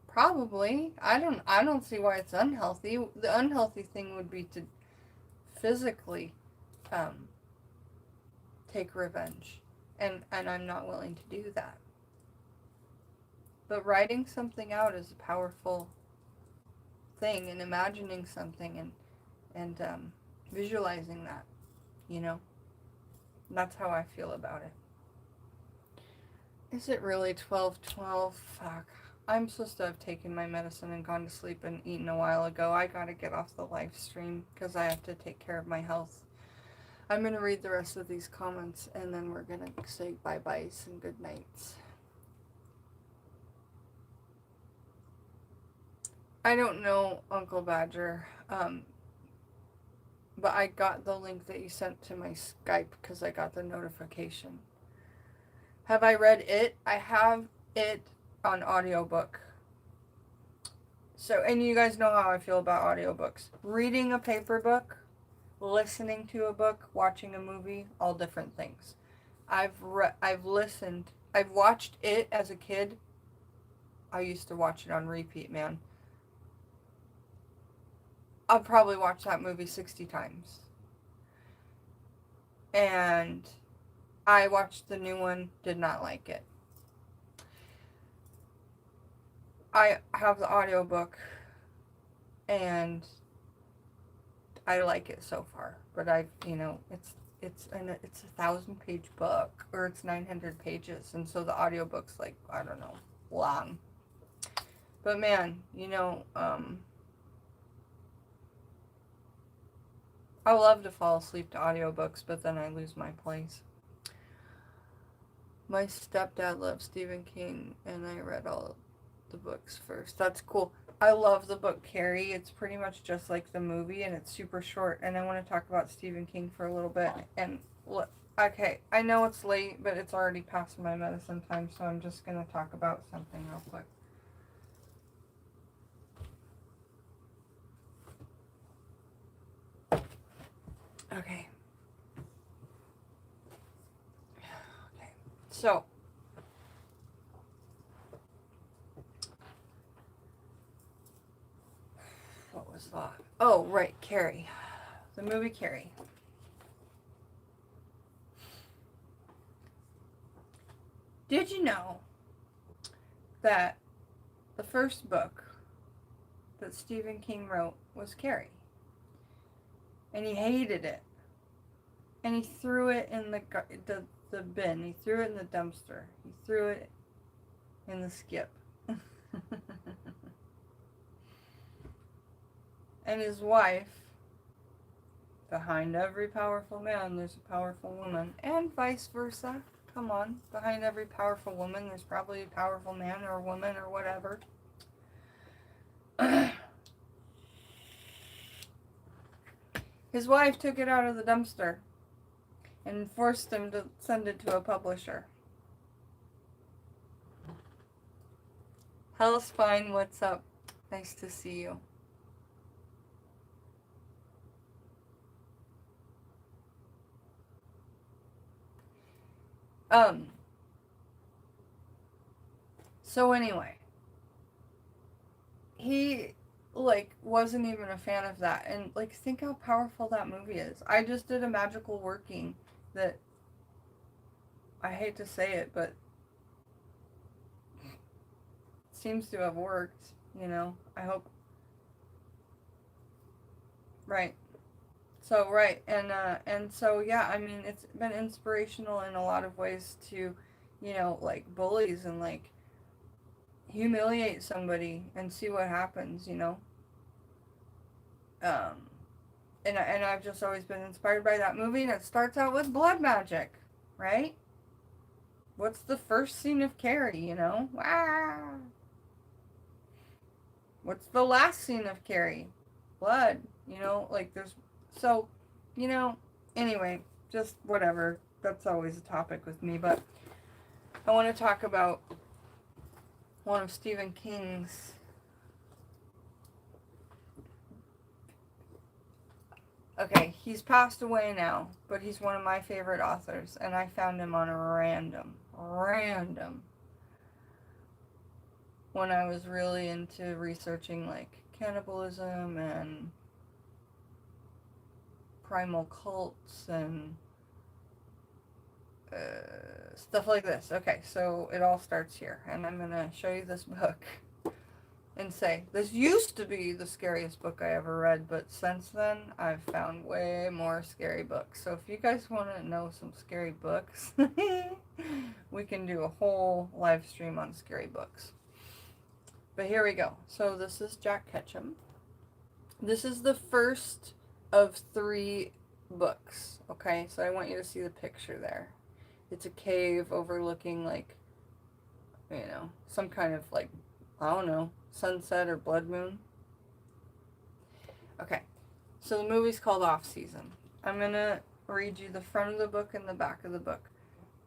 Probably. I don't see why it's unhealthy. The unhealthy thing would be to physically take revenge. And I'm not willing to do that. But writing something out is a powerful thing, and imagining something and visualizing that, you know. That's how I feel about it. Is it really 12:12? Fuck. I'm supposed to have taken my medicine and gone to sleep and eaten a while ago. I gotta get off the live stream because I have to take care of my health. I'm gonna read the rest of these comments and then we're gonna say bye-byes and good nights. I don't know, Uncle Badger, but I got the link that you sent to my Skype because I got the notification. Have I read it? I have it on audiobook. So, and you guys know how I feel about audiobooks. Reading a paper book, listening to a book, watching a movie, all different things. I've listened, I've watched it as a kid. I used to watch it on repeat, man. I'll probably watch that movie 60 times. And I watched the new one, did not like it. I have the audiobook and I like it so far, but it's it's a 1,000-page book, or it's 900 pages, and so the audiobook's like, I don't know, long. But man, I love to fall asleep to audiobooks, but then I lose my place. My stepdad loves Stephen King, and I read all the books first. That's cool. I love the book Carrie. It's pretty much just like the movie, and it's super short. And I want to talk about Stephen King for a little bit. And look, okay, I know it's late, but it's already past my medicine time, so I'm just going to talk about something real quick. Okay. So, what was that? Oh, right, Carrie. The movie Carrie. Did you know that the first book that Stephen King wrote was Carrie? And he hated it. And he threw it in the bin. He threw it in the dumpster. He threw it in the skip. And his wife, behind every powerful man, there's a powerful woman. And vice versa. Come on. Behind every powerful woman, there's probably a powerful man or a woman or whatever. His wife took it out of the dumpster and forced him to send it to a publisher. Hell's fine, what's up? Nice to see you. So anyway, he wasn't even a fan of that, and think how powerful that movie is. I just did a magical working that, I hate to say it, but seems to have worked, I hope. Right. So, right. And so, yeah, I mean, it's been inspirational in a lot of ways to, bullies and humiliate somebody and see what happens, and I've just always been inspired by that movie, and it starts out with blood magic, right? What's the first scene of Carrie, Ah! What's the last scene of Carrie? Blood, there's, so, anyway, just whatever. That's always a topic with me, but I want to talk about one of Stephen King's okay, he's passed away now, but he's one of my favorite authors, and I found him on a random, when I was really into researching, cannibalism and primal cults and stuff like this. Okay, so it all starts here, and I'm going to show you this book and say, this used to be the scariest book I ever read, but since then, I've found way more scary books. So if you guys want to know some scary books, we can do a whole live stream on scary books. But here we go. So this is Jack Ketchum. This is the first of 3 books, okay? So I want you to see the picture there. It's a cave overlooking, some kind of, I don't know, sunset or blood moon. Okay, so the movie's called Off Season. I'm going to read you the front of the book and the back of the book.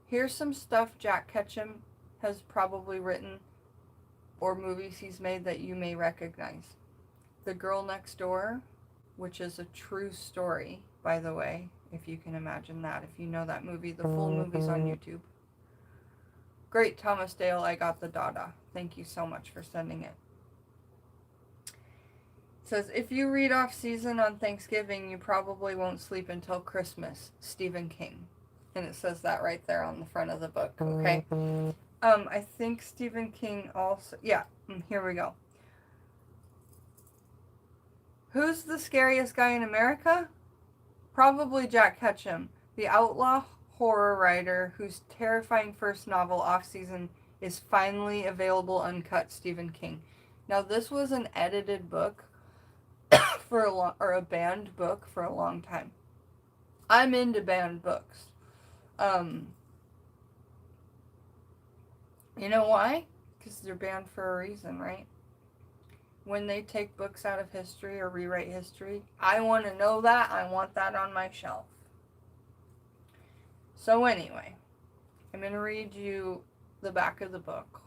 Here's some stuff Jack Ketchum has probably written or movies he's made that you may recognize. The Girl Next Door, which is a true story, by the way, if you can imagine that. If you know that movie, the full movie's on YouTube. Great, Thomas Dale, I got the Dada. Thank you so much for sending it. It says, if you read Off Season on Thanksgiving, you probably won't sleep until Christmas. Stephen King. And it says that right there on the front of the book, okay? I think Stephen King also... Yeah, here we go. Who's the scariest guy in America? Probably Jack Ketchum. The outlaw horror writer whose terrifying first novel, Off Season, is finally available uncut, Stephen King. Now, this was an edited book for a banned book for a long time. I'm into banned books. Um, you know why? Because they're banned for a reason, right? When they take books out of history or rewrite history, I want to know that. I want that on my shelf. So anyway, I'm going to read you the back of the book.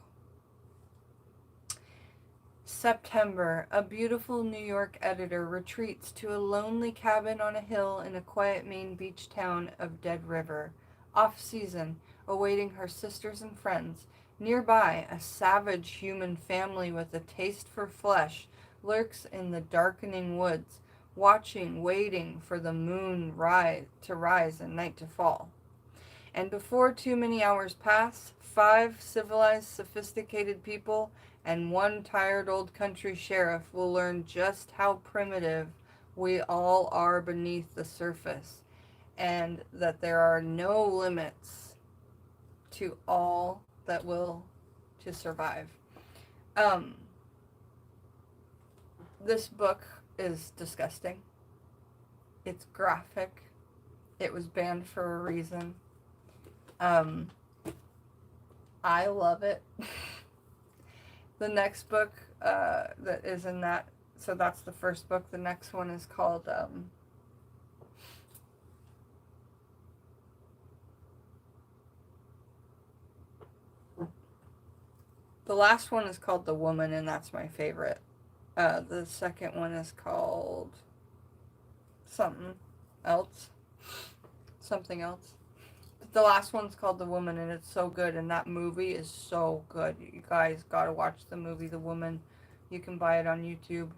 September, a beautiful New York editor retreats to a lonely cabin on a hill in a quiet Maine beach town of Dead River. Off season, awaiting her sisters and friends. Nearby, a savage human family with a taste for flesh lurks in the darkening woods, watching, waiting for the moon to rise and night to fall. And before too many hours pass, 5 civilized, sophisticated people and 1 tired old country sheriff will learn just how primitive we all are beneath the surface, and that there are no limits to all that will to survive. Um, this book is disgusting. It's graphic. It was banned for a reason. I love it. The next book that is in that, so that's the first book. The next one is called the last one is called The Woman, and that's my favorite. The second one is called something else. Something else. But the last one's called The Woman, and it's so good, and that movie is so good. You guys gotta watch the movie The Woman. You can buy it on YouTube.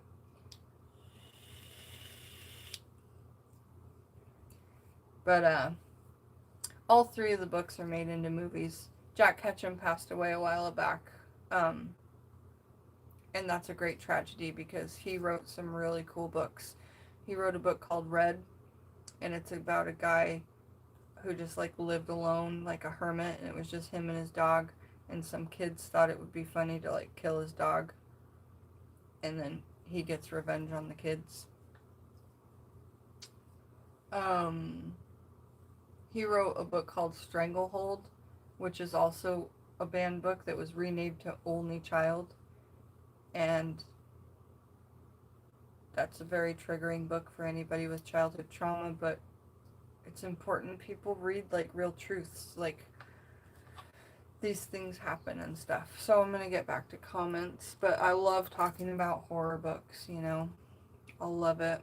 But all 3 of the books are made into movies. Jack Ketchum passed away a while back. And that's a great tragedy because he wrote some really cool books. He wrote a book called Red, and it's about a guy who just like lived alone like a hermit, and it was just him and his dog, and some kids thought it would be funny to like kill his dog, and then he gets revenge on the kids. He wrote a book called Stranglehold, which is also a banned book that was renamed to Only Child, and that's a very triggering book for anybody with childhood trauma, but it's important people read like real truths, like these things happen and stuff. So I'm gonna get back to comments, but I love talking about horror books, you know. I love it.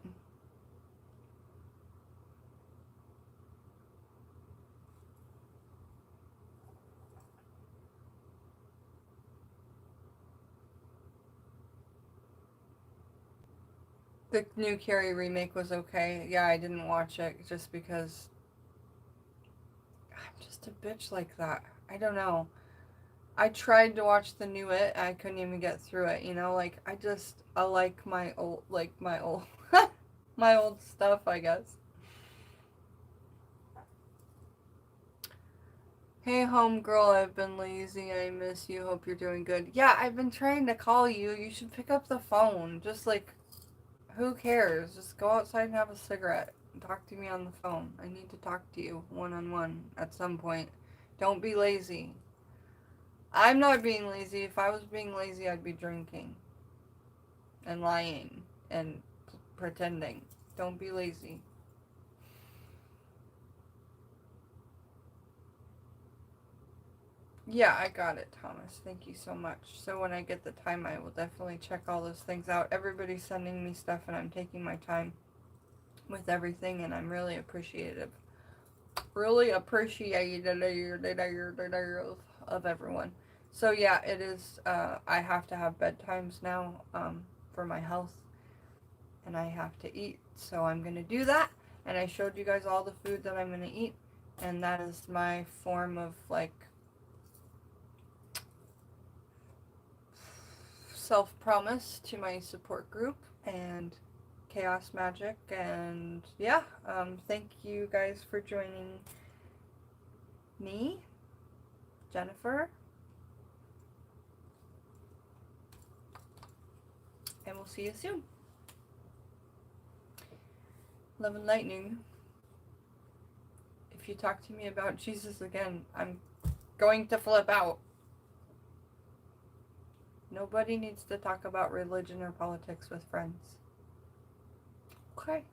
The new Carrie remake was okay. Yeah, I didn't watch it just because I'm just a bitch like that. I don't know. I tried to watch the new It, I couldn't even get through it, you know? Like, I like my old, my old stuff, I guess. Hey, homegirl, I've been lazy. I miss you. Hope you're doing good. Yeah, I've been trying to call you. You should pick up the phone. Just like, who cares? Just go outside and have a cigarette. And talk to me on the phone. I need to talk to you one-on-one at some point. Don't be lazy. I'm not being lazy. If I was being lazy, I'd be drinking and lying and pretending. Don't be lazy. Yeah, I got it, Thomas. Thank you so much. So when I get the time, I will definitely check all those things out. Everybody's sending me stuff, and I'm taking my time with everything, and I'm really appreciative. Really appreciative of everyone. So yeah, it is, I have to have bedtimes now, for my health, and I have to eat. So I'm going to do that, and I showed you guys all the food that I'm going to eat, and that is my form of, like, self-promise to my support group, and chaos magic. And yeah, thank you guys for joining me, Jennifer, and we'll see you soon. Love and lightning. If you talk to me about Jesus again, I'm going to flip out. Nobody needs to talk about religion or politics with friends. Okay.